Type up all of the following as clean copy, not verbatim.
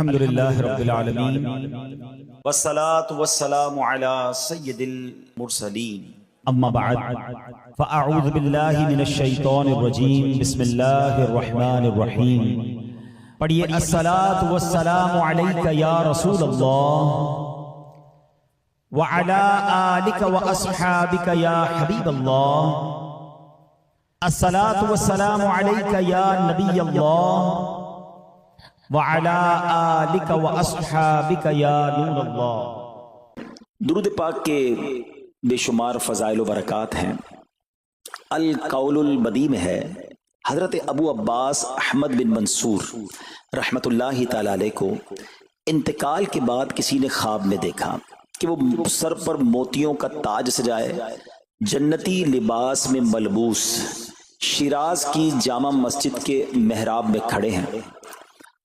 الحمد للہ رب العالمین والصلاة والسلام على سید المرسلین اما بعد فاعوذ باللہ من الشیطان الرجیم بسم اللہ الرحمن الرحیم پڑھیے الصلاة والسلام علیک یا رسول اللہ وعلى آلک واصحابک یا حبیب اللہ الصلاة والسلام علیک یا نبی اللہ وَعَلَىٰ آلِكَ وَأَصْحَابِكَ يَا نُورَ اللَّهِ۔ درود پاک کے بے شمار فضائل و برکات ہیں۔ القول البدی میں ہے حضرت ابو عباس احمد بن منصور رحمت اللہ تعالی علیہ کو انتقال کے بعد کسی نے خواب میں دیکھا کہ وہ سر پر موتیوں کا تاج سجائے، جنتی لباس میں ملبوس، شیراز کی جامع مسجد کے محراب میں کھڑے ہیں۔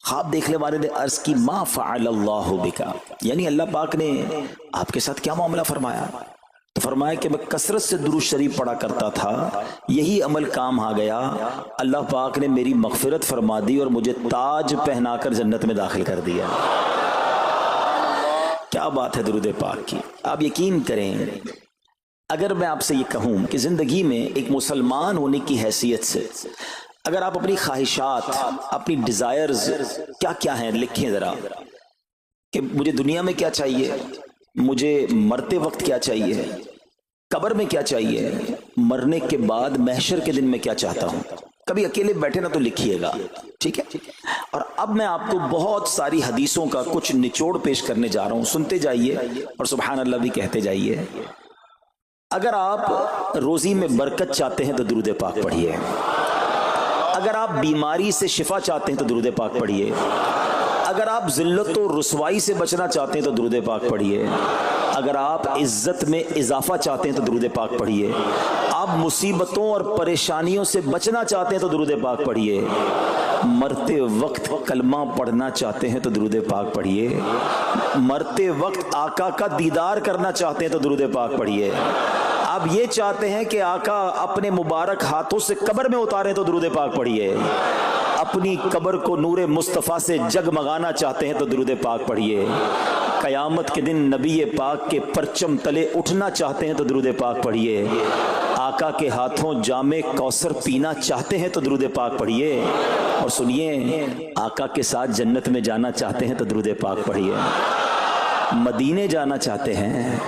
خواب دیکھنے والے نے عرض کی ما فعل اللہ بکا، یعنی اللہ پاک نے آپ کے ساتھ کیا معاملہ فرمایا؟ تو فرمایا کہ میں کثرت سے درود شریف پڑھا کرتا تھا، یہی عمل کام آ گیا، اللہ پاک نے میری مغفرت فرما دی اور مجھے تاج پہنا کر جنت میں داخل کر دیا۔ کیا بات ہے درود پاک کی! آپ یقین کریں، اگر میں آپ سے یہ کہوں کہ زندگی میں ایک مسلمان ہونے کی حیثیت سے اگر آپ اپنی خواہشات، اپنی ڈیزائرز کیا کیا ہیں لکھیں ذرا، کہ مجھے دنیا میں کیا چاہیے، مجھے مرتے وقت کیا چاہیے، قبر میں کیا چاہیے، مرنے کے بعد محشر کے دن میں کیا چاہتا ہوں، کبھی اکیلے بیٹھے نہ تو لکھیے گا، ٹھیک ہے؟ اور اب میں آپ کو بہت ساری حدیثوں کا کچھ نچوڑ پیش کرنے جا رہا ہوں، سنتے جائیے اور سبحان اللہ بھی کہتے جائیے۔ اگر آپ روزی میں برکت چاہتے ہیں تو درود پاک پڑھیے، اگر آپ بیماری سے شفا چاہتے ہیں تو درود پاک پڑھیے، اگر آپ ذلت و رسوائی سے بچنا چاہتے ہیں تو درود پاک پڑھیے، اگر آپ عزت میں اضافہ چاہتے ہیں تو درود پاک پڑھیے، آپ مصیبتوں اور پریشانیوں سے بچنا چاہتے ہیں تو درود پاک پڑھیے، مرتے وقت کلمہ پڑھنا چاہتے ہیں تو درود پاک پڑھیے، مرتے وقت آقا کا دیدار کرنا چاہتے ہیں تو درود پاک پڑھیے، آپ یہ چاہتے ہیں کہ آقا اپنے مبارک ہاتھوں سے قبر میں اتاریں تو درود پاک پڑھیے، اپنی قبر کو نور مصطفیٰ سے جگمگانا چاہتے ہیں تو درود پاک پڑھیے، قیامت کے دن نبی پاک کے پرچم تلے اٹھنا چاہتے ہیں تو درود پاک پڑھیے، آقا کے ہاتھوں جام کوثر پینا چاہتے ہیں تو درود پاک پڑھیے، اور سنیے آقا کے ساتھ جنت میں جانا چاہتے ہیں تو درود پاک پڑھیے، مدینے جانا چاہتے ہیں،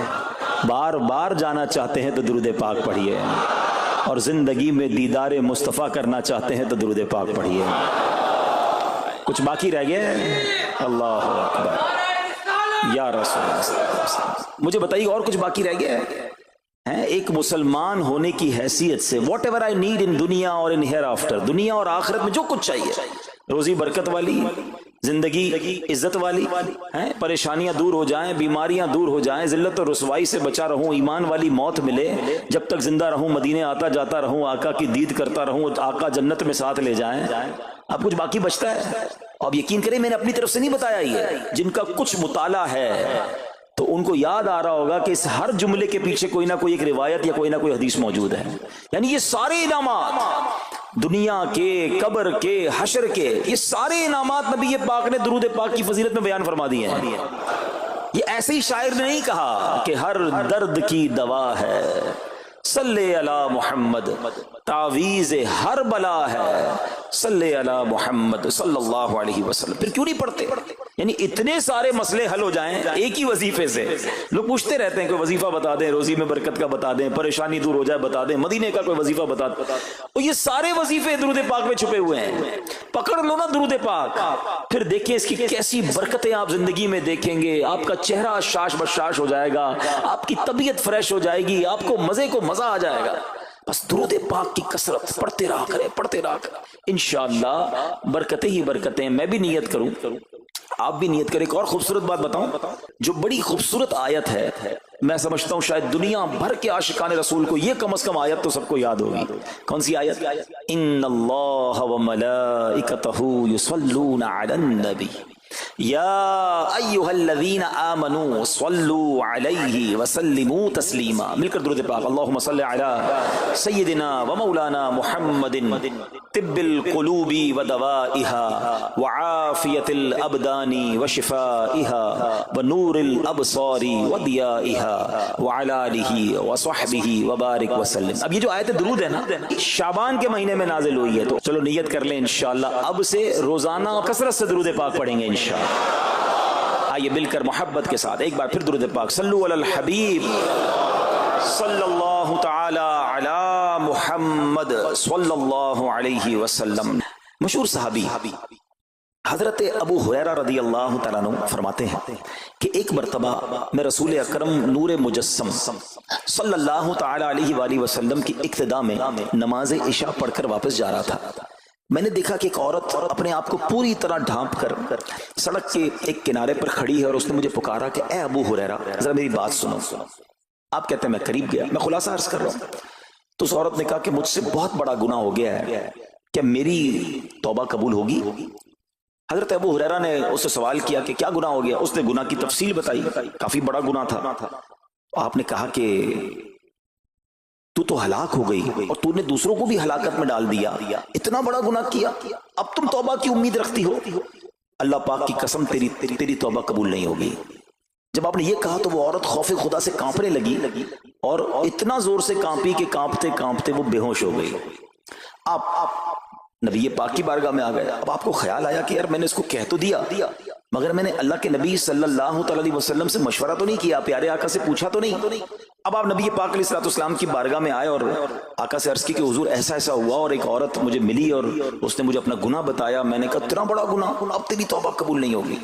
بار بار جانا چاہتے ہیں تو درود پاک پڑھیے، اور زندگی میں دیدار مصطفیٰ کرنا چاہتے ہیں تو درود پاک پڑھیے۔ کچھ باقی رہ گیا ہے؟ اللہ اکبر یا رسول اللہ، مجھے بتائیے اور کچھ باقی رہ گیا ہے؟ ایک مسلمان ہونے کی حیثیت سے what ever I need in دنیا اور ان ہیئر آفٹر، دنیا اور آخرت میں جو کچھ چاہیے، روزی برکت والی، زندگی عزت والی، پریشانیاں دور ہو جائیں، بیماریاں دور ہو جائیں، ذلت اور رسوائی سے بچا رہوں، ایمان والی موت ملے، جب تک زندہ رہوں مدینے آتا جاتا رہوں، آقا کی دید کرتا رہوں، آقا جنت میں ساتھ لے جائیں۔ اب کچھ باقی بچتا ہے؟ اب یقین کریں میں نے اپنی طرف سے نہیں بتایا، یہ جن کا کچھ مطالعہ ہے تو ان کو یاد آ رہا ہوگا کہ اس ہر جملے کے پیچھے کوئی نہ کوئی ایک روایت یا کوئی نہ کوئی حدیث موجود ہے، یعنی یہ سارے انعامات دنیا کے، قبر کے، حشر کے، یہ سارے انعامات نبی پاک نے درود پاک کی فضیلت میں بیان فرما دیے ہیں۔ یہ ایسے ہی شاعر نے نہیں کہا کہ ہر درد کی دوا ہے صلی علی محمد، تعویذ ہر بلا ہے صلی علی محمد صلی اللہ علیہ وسلم۔ پھر کیوں نہیں پڑھتے؟ یعنی اتنے سارے مسئلے حل ہو جائیں ایک ہی وظیفے سے۔ لوگ پوچھتے رہتے ہیں کوئی وظیفہ بتا دیں، روزی میں برکت کا بتا دیں، پریشانی دور ہو جائے بتا دیں، مدینے کا کوئی وظیفہ بتا دیں، اور یہ سارے وظیفے درود پاک میں چھپے ہوئے ہیں۔ پکڑ لو نا درود پاک، پھر دیکھیں اس کی کیسی برکتیں آپ زندگی میں دیکھیں گے، آپ کا چہرہ شاش بشاش ہو جائے گا، آپ کی طبیعت فریش ہو جائے گی، آپ کو مزے کو مزہ آ جائے گا۔ بس درود پاک کی کثرت پڑھتے رہا کریں، پڑھتے رہا کریں، انشاءاللہ برکتیں ہی برکتیں۔ میں بھی نیت کروں، آپ بھی نیت کریں۔ ایک اور خوبصورت بات بتاؤں، جو بڑی خوبصورت آیت ہے، میں سمجھتا ہوں شاید دنیا بھر کے عاشقان رسول کو یہ کم از کم آیت تو سب کو یاد ہوگی۔ کون سی آیت؟ ان اللہ وملائکتہ یصلون علی النبی یا ایھا الذین آمنوا صلوا علیہ وسلموا تسلیما۔ مل کر درود پاک، اللہم صل علی سیدنا و مولانا محمد طب القلوب ودوائها وعافية الأبدان وشفائها ونور الأبصار وضيائها وعلى آله وصحبه وبارك وسلم. اب یہ جو آیت درود ہے نا شعبان کے مہینے میں نازل ہوئی ہے، تو چلو نیت کر لیں انشاءاللہ اب سے روزانہ کثرت سے درود پاک پڑھیں گے انشاءاللہ. آئیے مل کر محبت کے ساتھ ایک بار پھر درود پاک صلو علی الحبیب صلی اللہ تعالی علی محمد صلی اللہ علیہ وسلم. مشہور صحابی حضرت ابو ہریرہ رضی اللہ تعالیٰ عنہ فرماتے ہیں کہ ایک مرتبہ میں رسول اکرم نور مجسم صلی اللہ تعالی علیہ وآلہ وسلم کی اقتداء میں نماز عشاء پڑھ کر واپس جا رہا تھا. میں نے دیکھا کہ ایک عورت اپنے آپ کو پوری طرح ڈھانپ کر سڑک کے ایک کنارے پر کھڑی ہے اور اس نے مجھے پکارا کہ اے ابو ہریرہ ذرا میری بات سنو. آپ کہتے ہیں میں قریب گیا، میں خلاصہ عرض کر رہا ہوں. تو اس عورت نے کہا کہ مجھ سے بہت بڑا گناہ ہو گیا ہے، کیا میری توبہ قبول ہوگی؟ حضرت ابو ہریرہ نے اس سے سوال کیا کہ کیا گناہ ہو گیا؟ اس نے گناہ کی تفصیل بتائی، کافی بڑا گناہ تھا. آپ نے کہا کہ تو ہلاک ہو گئی اور تو نے دوسروں کو بھی ہلاکت میں ڈال دیا، اتنا بڑا گناہ کیا، اب تم توبہ کی امید رکھتی ہو؟ اللہ پاک کی قسم تیری توبہ قبول نہیں ہوگی. جب آپ نے یہ کہا تو وہ عورت خوف خدا سے کانپنے لگی اور اتنا زور سے کانپی کہ کانپتے کانپتے وہ بے ہوش ہو گئی. آپ نبی پاک کی بارگاہ میں آ گئے. اب آپ کو خیال آیا کہ یار میں نے اس کو کہہ تو دیا مگر میں نے اللہ کے نبی صلی اللہ علیہ وسلم سے مشورہ تو نہیں کیا، پیارے آقا سے پوچھا تو نہیں. اب آپ نبی پاک علیہ السلام کی بارگاہ میں آئے اور آقا سے عرض کی کہ حضور ایسا ایسا ہوا اور ایک عورت مجھے ملی اور اس نے مجھے اپنا گناہ بتایا. میں نے کہا اتنا بڑا گناہ، اب تیری توبہ قبول نہیں ہوگی.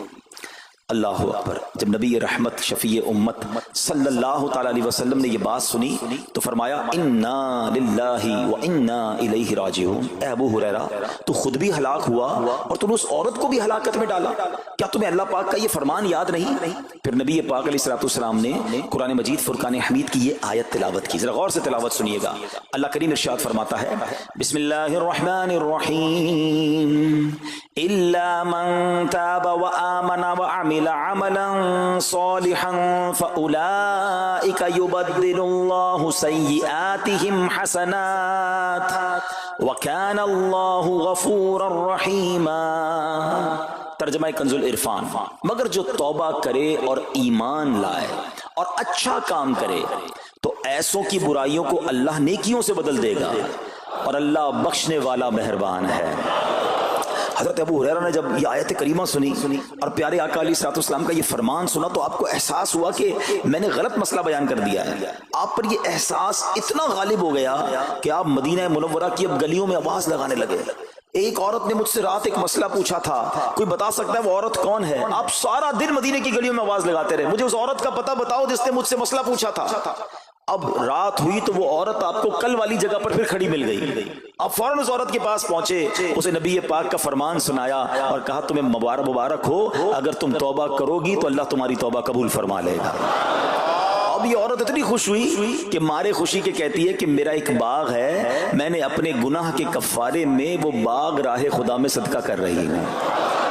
اللہ اکبر. جب نبی رحمت شفیع امت صلی اللہ تعالی علیہ وسلم نے یہ بات سنی تو فرمایا انا للہ و انا الیہ راجعون. اے ابو ہریرہ تو خود بھی ہلاک ہوا اور تم نے اس عورت کو بھی ہلاکت میں ڈالا، کیا تمہیں اللہ پاک کا یہ فرمان یاد نہیں؟ پھر نبی پاک علیہ السلام نے قرآن مجید فرقان حمید کی یہ آیت تلاوت کی. ذرا غور سے تلاوت سنیے گا. اللہ کریم ارشاد فرماتا ہے بسم اللہ الرحمن الرحیم الا من تاب وآمن وعمل عملا صالحا فأولئك يبدل الله سيئاتهم حسنات وكان الله غفورا رحيما. ترجمہ کنز العرفان. مگر جو توبہ کرے اور ایمان لائے اور اچھا کام کرے تو ایسوں کی برائیوں کو اللہ نیکیوں سے بدل دے گا اور اللہ بخشنے والا مہربان ہے. حضرت ابو ہریرہ نے جب یہ آیت کریمہ سنی اور پیارے آقا علیہ السلام کا یہ فرمان سنا تو آپ کو احساس ہوا کہ میں نے غلط مسئلہ بیان کر دیا ہے. آپ پر یہ احساس اتنا غالب ہو گیا کہ آپ مدینہ منورہ کی اب گلیوں میں آواز لگانے لگے. ایک عورت نے مجھ سے رات ایک مسئلہ پوچھا تھا، کوئی بتا سکتا ہے وہ عورت کون ہے؟ آپ سارا دن مدینے کی گلیوں میں آواز لگاتے رہے مجھے اس عورت کا پتہ بتاؤ جس نے مجھ سے مسئلہ پوچھا تھا. اب رات ہوئی تو وہ عورت آپ کو کل والی جگہ پر پھر کھڑی مل گئی. آپ فوراً اس عورت کے پاس پہنچے، اسے نبی پاک کا فرمان سنایا اور کہا تمہیں مبارک ہو، اگر تم توبہ کرو گی تو اللہ تمہاری توبہ قبول فرما لے گا. اب یہ عورت اتنی خوش ہوئی کہ مارے خوشی کے کہتی ہے کہ میرا ایک باغ ہے، میں نے اپنے گناہ کے کفارے میں وہ باغ راہ خدا میں صدقہ کر رہی ہوں.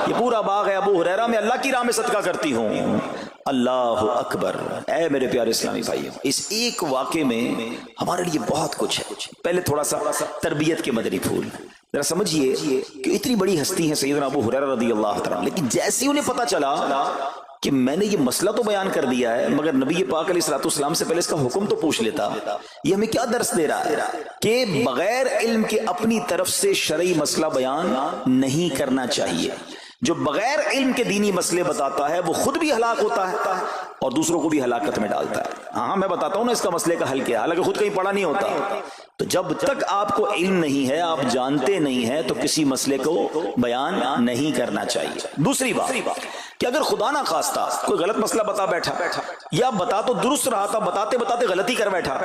یہ پورا باغ ہے ابو ہریرہ میں اللہ کی راہ میں صدقہ کرتی ہوں. اللہ اکبر. اے میرے پیارے اسلامی بھائیوں، اس ایک واقعے میں ہمارے لیے بہت کچھ ہے. پہلے تھوڑا سا تربیت کے مدنی پھول ذرا سمجھیے کہ اتنی بڑی ہستی ہے سیدنا ابو ہریرہ رضی اللہ تعالیٰ، لیکن جیسے انہیں پتا چلا کہ میں نے یہ مسئلہ تو بیان کر دیا ہے مگر نبی پاک علیہ السلام سے پہلے اس کا حکم تو پوچھ لیتا. یہ ہمیں کیا درس دے رہا ہے کہ بغیر علم کے اپنی طرف سے شرعی مسئلہ بیان نہیں کرنا چاہیے. جو بغیر علم کے دینی مسئلے بتاتا ہے وہ خود بھی ہلاک ہوتا ہے اور دوسروں کو بھی ہلاکت میں ڈالتا ہے. ہاں میں بتاتا ہوں نا اس کا مسئلے کا حل کیا، حالانکہ خود کہیں پڑھا نہیں ہوتا. تو جب تک آپ کو علم نہیں ہے، آپ جانتے نہیں ہیں، تو کسی مسئلے کو بیان نہیں کرنا چاہیے. دوسری بات کہ اگر خدا نہ خواستہ کوئی غلط مسئلہ بتا بیٹھا یا بتا تو درست رہا تھا بتاتے بتاتے غلطی کر بیٹھا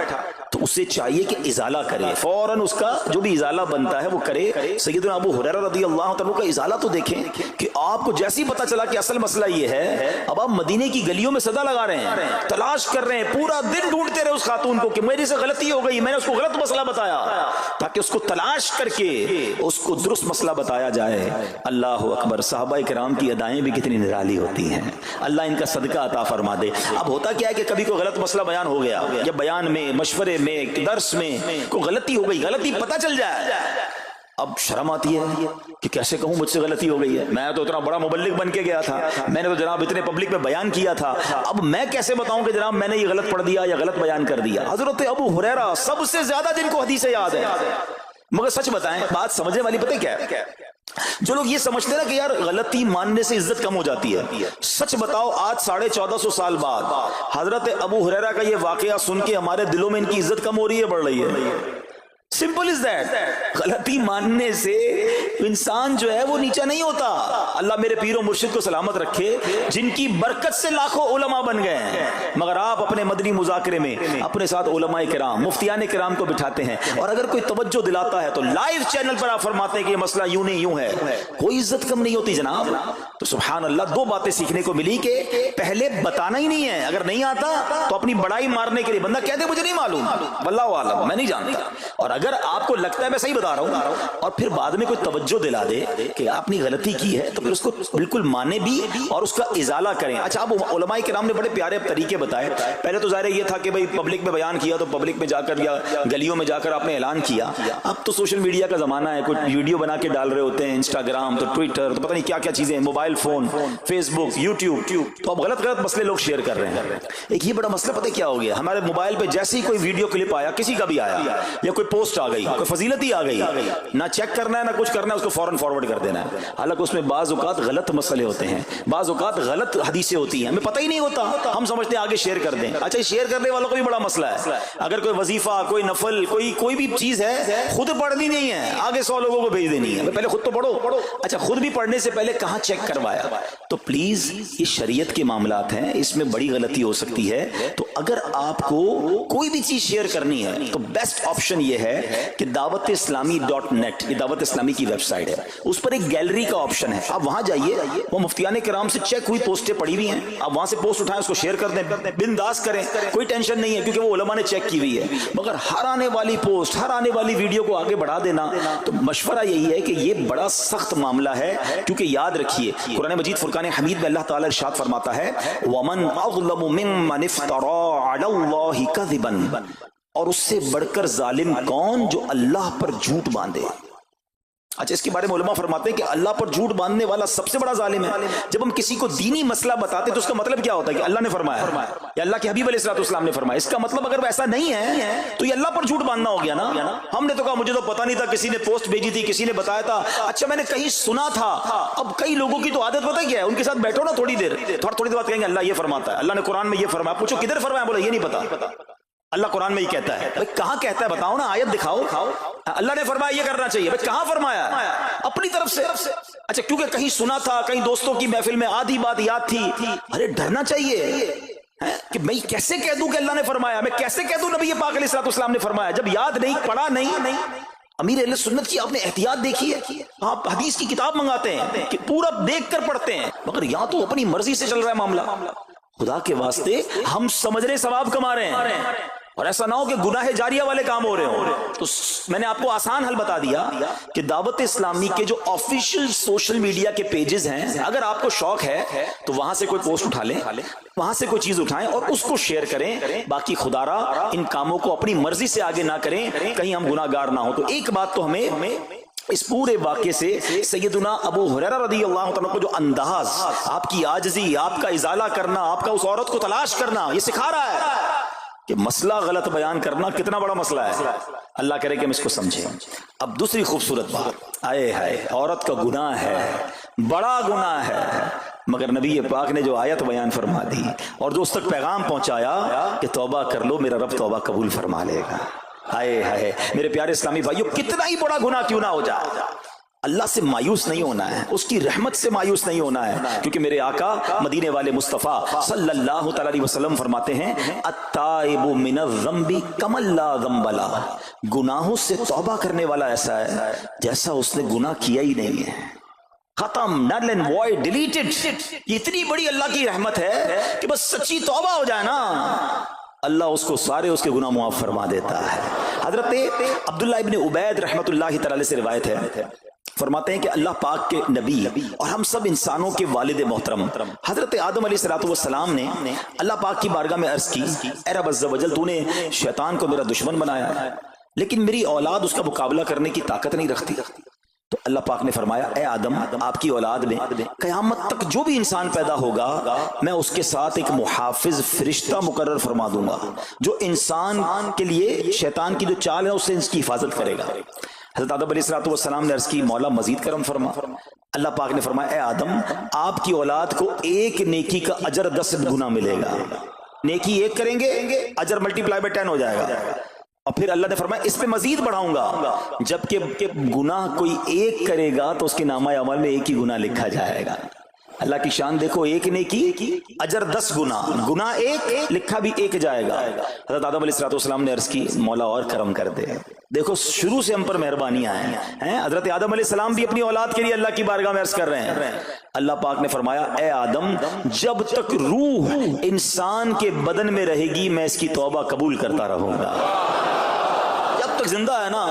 تو اسے چاہیے کہ ازالہ کرے، فوراً اس کا جو بھی ازالہ بنتا ہے وہ کرے. سیدنا ابو ہریرہ رضی اللہ عنہ کا ازالہ تو دیکھیں کہ آپ کو جیسے ہی پتا چلا کہ اصل مسئلہ یہ ہے، اب آپ مدینے کی گلیوں میں صدا لگا رہے ہیں، تلاش کر رہے ہیں، پورا دن ڈھونڈتے رہے اس خاتون کو کہ میری سے غلطی ہو گئی، میں نے اس کو غلط مسئلہ بتایا، تاکہ اس کو تلاش کر کے اس کو درست مسئلہ بتایا جائے. اللہ اکبر. صحابہ کرام کی ادائیں بھی کتنی نرالی ہوتی ہیں، اللہ ان کا صدقہ عطا فرما دے. اب ہوتا کیا ہے کہ کبھی کوئی غلط مسئلہ بیان ہو گیا یا بیان میں، مشورے میں، درس میں کوئی غلطی ہو گئی، غلطی پتہ چل جائے اب شرم آتی ہے کہ کیسے کہوں مجھ سے غلطی ہو گئی ہے، میں تو اتنا بڑا مبلغ بن کے گیا تھا، میں نے تو جناب اتنے پبلک میں بیان کیا تھا، اب میں کیسے بتاؤں کہ جناب میں نے یہ غلط پڑھ دیا یا غلط بیان کر دیا۔ حضرت ابو ہریرہ سب سے زیادہ جن کو حدیثیں یاد ہے، مگر سچ بتائیں بات سمجھنے والی پتہ کیا ہے؟ جو لوگ یہ سمجھتے ہیں نا کہ یار غلطی ماننے سے عزت کم ہو جاتی ہے، سچ بتاؤ آج 1450 سال بعد حضرت ابو ہریرہ کا یہ واقعہ سن کے ہمارے دلوں میں ان کی عزت کم ہو رہی ہے، بڑھ رہی ہے؟ Simple is that. غلطی ماننے سے انسان جو ہے وہ نیچا نہیں ہوتا۔ اللہ میرے پیر و مرشد کو سلامت رکھے، جن کی برکت سے لاکھوں علماء بن گئے ہیں، مگر آپ اپنے مدنی مذاکرے میں اپنے ساتھ علماء کرام مفتیان کرام کو بٹھاتے ہیں، اور اگر کوئی توجہ دلاتا ہے تو لائیو چینل پر آپ فرماتے ہیں کہ یہ مسئلہ یوں نہیں یوں ہے، کوئی عزت کم نہیں ہوتی جناب۔ تو سبحان اللہ، دو باتیں سیکھنے کو ملی کہ پہلے بتانا ہی نہیں ہے، اگر نہیں آتا تو اپنی بڑائی مارنے کے لیے بندہ کہتے مجھے نہیں معلوم، واللہ عالم میں نہیں جانتا، اور اگر آپ کو لگتا ہے میں صحیح بتا رہا ہوں اور پھر بعد میں کوئی توجہ دلا دے کہ آپ نے غلطی کی ہے تو پھر اس کو بالکل مانے بھی اور اس کا ازالہ کریں۔ اچھا، اب علماء کرام نے بڑے پیارے طریقے بتائے۔ پہلے تو ظاہر یہ تھا کہ بھائی پبلک میں بیان کیا تو پبلک میں جا کر یا گلیوں میں جا کر آپ نے اعلان کیا، اب تو سوشل میڈیا کا زمانہ ہے، کچھ ویڈیو بنا کے ڈال رہے ہوتے ہیں، انسٹاگرام تو ٹویٹر تو پتہ نہیں کیا کیا چیزیں، موبائل فون، فیس بک، یوٹیوب، تو اب غلط غلط مسئلے لوگ شیئر کر رہے ہیں۔ ایک یہ بڑا مسئلہ پتہ کیا ہو گیا، ہمارے موبائل پہ جیسے ہی کوئی ویڈیو کلپ آیا، کسی کا بھی آیا یا کوئی پوسٹ آ گئی، کوئی فضیلت ہی آ گئی، نہ چیک کرنا ہے نہ کچھ کرنا ہے، اس کو فوراً فارورڈ کر دینا ہے، حالانکہ اس میں بعض اوقات غلط مسئلے ہوتے ہیں، بعض اوقات غلط حدیثیں ہوتی ہیں، ہمیں پتہ ہی نہیں ہوتا، ہم سمجھتے ہیں آگے شیئر کر دیں۔ اچھا، شیئر کرنے والوں کو بھی بڑا مسئلہ ہے، اگر کوئی وظیفہ، کوئی نفل، کوئی بھی چیز ہے، خود پڑھنی نہیں ہے، آگے 100 لوگوں کو بھیج دینی ہے، پہلے خود تو پڑھو۔ اچھا، خود بھی پڑھنے سے پہلے کہاں چیک کروایا؟ تو پلیز یہ شریعت کے معاملات ہیں، اس میں بڑی غلطی ہو سکتی ہے، تو اگر آپ کو کوئی بھی چیز شیئر کرنی ہے تو بیسٹ آپشن یہ ہے کہ dawat-islami.net، یہ دعوت اسلامی کی ویب سائٹ ہے، اس پر ایک گیلری کا آپشن ہے، آپ وہاں جائیے، وہ مفتیان کرام سے چیک ہوئی پوسٹیں پڑی ہوئی ہیں، آپ وہاں سے پوسٹ اٹھائیں، اس کو شیئر کر دیں، بنداز کریں، کوئی ٹینشن نہیں ہے، کیونکہ وہ علماء نے چیک کی ہوئی ہے۔ مگر ہر آنے والی پوسٹ، ہر آنے والی ویڈیو کو آگے بڑھا دینا، تو مشورہ یہی ہے کہ یہ بڑا سخت معاملہ ہے، کیونکہ یاد رکھیے قرآن مجید فرقان حمید میں اللہ تعالیٰ ارشاد فرماتا ہے وَمَنْ أَظْلَمُ مِمَّنِ افْتَرَىٰ عَلَى اللَّهِ كَذِبًا، اور اس سے بڑھ کر ظالم کون جو اللہ پر جھوٹ باندھے۔ اچھا، اس کے بارے میں علماء فرماتے ہیں کہ اللہ پر جھوٹ باندھنے والا سب سے بڑا ظالم ہے۔ جب ہم کسی کو دینی مسئلہ بتاتے تو اس کا مطلب کیا ہوتا ہے کہ اللہ نے فرمایا یا اللہ کے حبیب علیہ السلام نے فرمایا، اس کا مطلب اگر ایسا نہیں ہے تو یہ اللہ پر جھوٹ باندھنا ہو گیا نا۔ ہم نے تو کہا مجھے تو پتہ نہیں تھا، کسی نے پوسٹ بھیجی تھی، کسی نے بتایا تھا، اچھا میں نے کہیں سنا تھا۔ اب کئی لوگوں کی تو عادت پتہ کیا ہے، ان کے ساتھ بیٹھو نا تھوڑی دیر بعد کہیں گے اللہ یہ فرماتا ہے، اللہ نے قرآن میں یہ فرمایا، پوچھو کدھر فرمایا، بولے یہ نہیں پتا، اللہ قرآن میں یہ کہتا ہے۔ کہاں کہتا ہے بتاؤ نا، آیت دکھاؤ، اللہ نے فرمایا یہ کرنا چاہیے، کہاں فرمایا؟ اپنی طرف سے۔ اچھا، کیونکہ کہیں سنا تھا، کہیں دوستوں کی محفل میں آدھی بات یاد تھی، ارے ڈرنا چاہیے کہ میں کیسے کہہ دوں کہ اللہ نے فرمایا، میں کیسے کہہ دوں نبی پاک علیہ السلام نے فرمایا، جب یاد نہیں، پڑھا نہیں۔ امیر اہل سنت کی آپ نے احتیاط دیکھی ہے، آپ حدیث کی کتاب منگاتے ہیں کہ پورا دیکھ کر پڑھتے ہیں، مگر یہاں تو اپنی مرضی سے چل رہا ہے معاملہ۔ خدا کے واسطے ہم سمجھ رہے ثواب کما رہے ہیں، اور ایسا نہ ہو کہ گناہ جاریہ والے کام ہو رہے ہوں۔ تو میں نے آپ کو آسان حل بتا دیا کہ دعوت اسلامی کے جو آفیشیل سوشل میڈیا کے پیجز ہیں، اگر آپ کو شوق ہے تو وہاں سے کوئی پوسٹ اٹھا لیں، وہاں سے کوئی چیز اٹھائیں اور اس کو شیئر کریں۔ باقی خدا را ان کاموں کو اپنی مرضی سے آگے نہ کریں، کہیں ہم گناہ گار نہ ہوں۔ تو ایک بات تو ہمیں اس پورے واقعے سے سیدنا ابو ہریرہ رضی اللہ تعالیٰ کو جو انداز، آپ کی عاجزی، آپ کا ازالہ کرنا، آپ کا اس عورت کو تلاش کرنا، یہ سکھا رہا ہے کہ مسئلہ غلط بیان کرنا کتنا بڑا مسئلہ ہے۔ اللہ کرے کہ ہم اس کو سمجھیں۔ اب دوسری خوبصورت بات، آئے ہائے، عورت کا گناہ ہے، بڑا گناہ ہے، مگر نبی پاک نے جو آیت بیان فرما دی اور جو اس تک پیغام پہنچایا کہ توبہ کر لو، میرا رب توبہ قبول فرما لے گا۔ آئے ہائے میرے پیارے اسلامی بھائیو، کتنا ہی بڑا گناہ کیوں نہ ہو جائے، اللہ سے مایوس نہیں ہونا ہے، اس کی رحمت سے مایوس نہیں ہونا ہے، کیونکہ میرے آقا مدینے والے مصطفیٰ صلی اللہ تعالی علیہ وسلم فرماتے ہیں التائب من الذنب کمن لا ذنب لہ، گناہوں سے توبہ کرنے والا ایسا ہے جیسا اس نے گناہ کیا ہی نہیں ہے، ختم، نل اینڈ وائڈ، ڈیلیٹڈ۔ یہ اتنی بڑی اللہ کی رحمت ہے کہ بس سچی توبہ ہو جائے نا، اللہ اس کو سارے اس کے گناہ معاف فرما دیتا ہے۔ حضرت عبداللہ ابن عبید رحمت اللہ تعالی سے روایت ہے، فرماتے ہیں کہ اللہ پاک کے نبی اور ہم سب انسانوں کے والد محترم حضرت آدم علیہ السلام نے اللہ پاک کی بارگاہ میں عرض کی، اے رب عز و جل، تو نے شیطان کو میرا دشمن بنایا ہے، لیکن میری اولاد اس کا مقابلہ کرنے کی طاقت نہیں رکھتی، اللہ پاک نے فرمایا اے آدم آپ کی اولاد میں قیامت تک جو بھی انسان پیدا ہوگا میں اس کے ساتھ ایک محافظ فرشتہ مقرر فرما دوں گا جو انسان کے لیے شیطان کی جو چال ہے اس سے اس کی حفاظت کرے گا۔ حضرت آدم علیہ السلام نے عرض کی مولا مزید کرم فرما۔ اللہ پاک نے فرمایا اے آدم آپ کی اولاد کو ایک نیکی کا اجر 10 گنا ملے گا، نیکی ایک کریں گے اجر ملٹیپلائی بائی 10 ہو جائے گا، اور پھر اللہ نے فرمایا اس پہ مزید بڑھاؤں گا، جبکہ گناہ کوئی ایک کرے گا تو اس کے نامہ عمل میں ایک ہی گناہ لکھا جائے گا۔ اللہ کی شان دیکھو، ایک نیکی اجر 10 گنا، گناہ ایک لکھا بھی ایک جائے گا۔ حضرت آدم علیہ السلام نے عرض کی مولا اور کرم کر دے، دیکھو شروع سے ہم پر مہربانیاں ہیں۔ حضرت آدم علیہ السلام بھی اپنی اولاد کے لیے اللہ کی بارگاہ میں عرض کر رہے ہیں۔ اللہ پاک نے فرمایا اے آدم جب تک روح انسان کے بدن میں رہے گی میں اس کی توبہ قبول کرتا رہوں گا۔ جب تک زندہ ہے نا،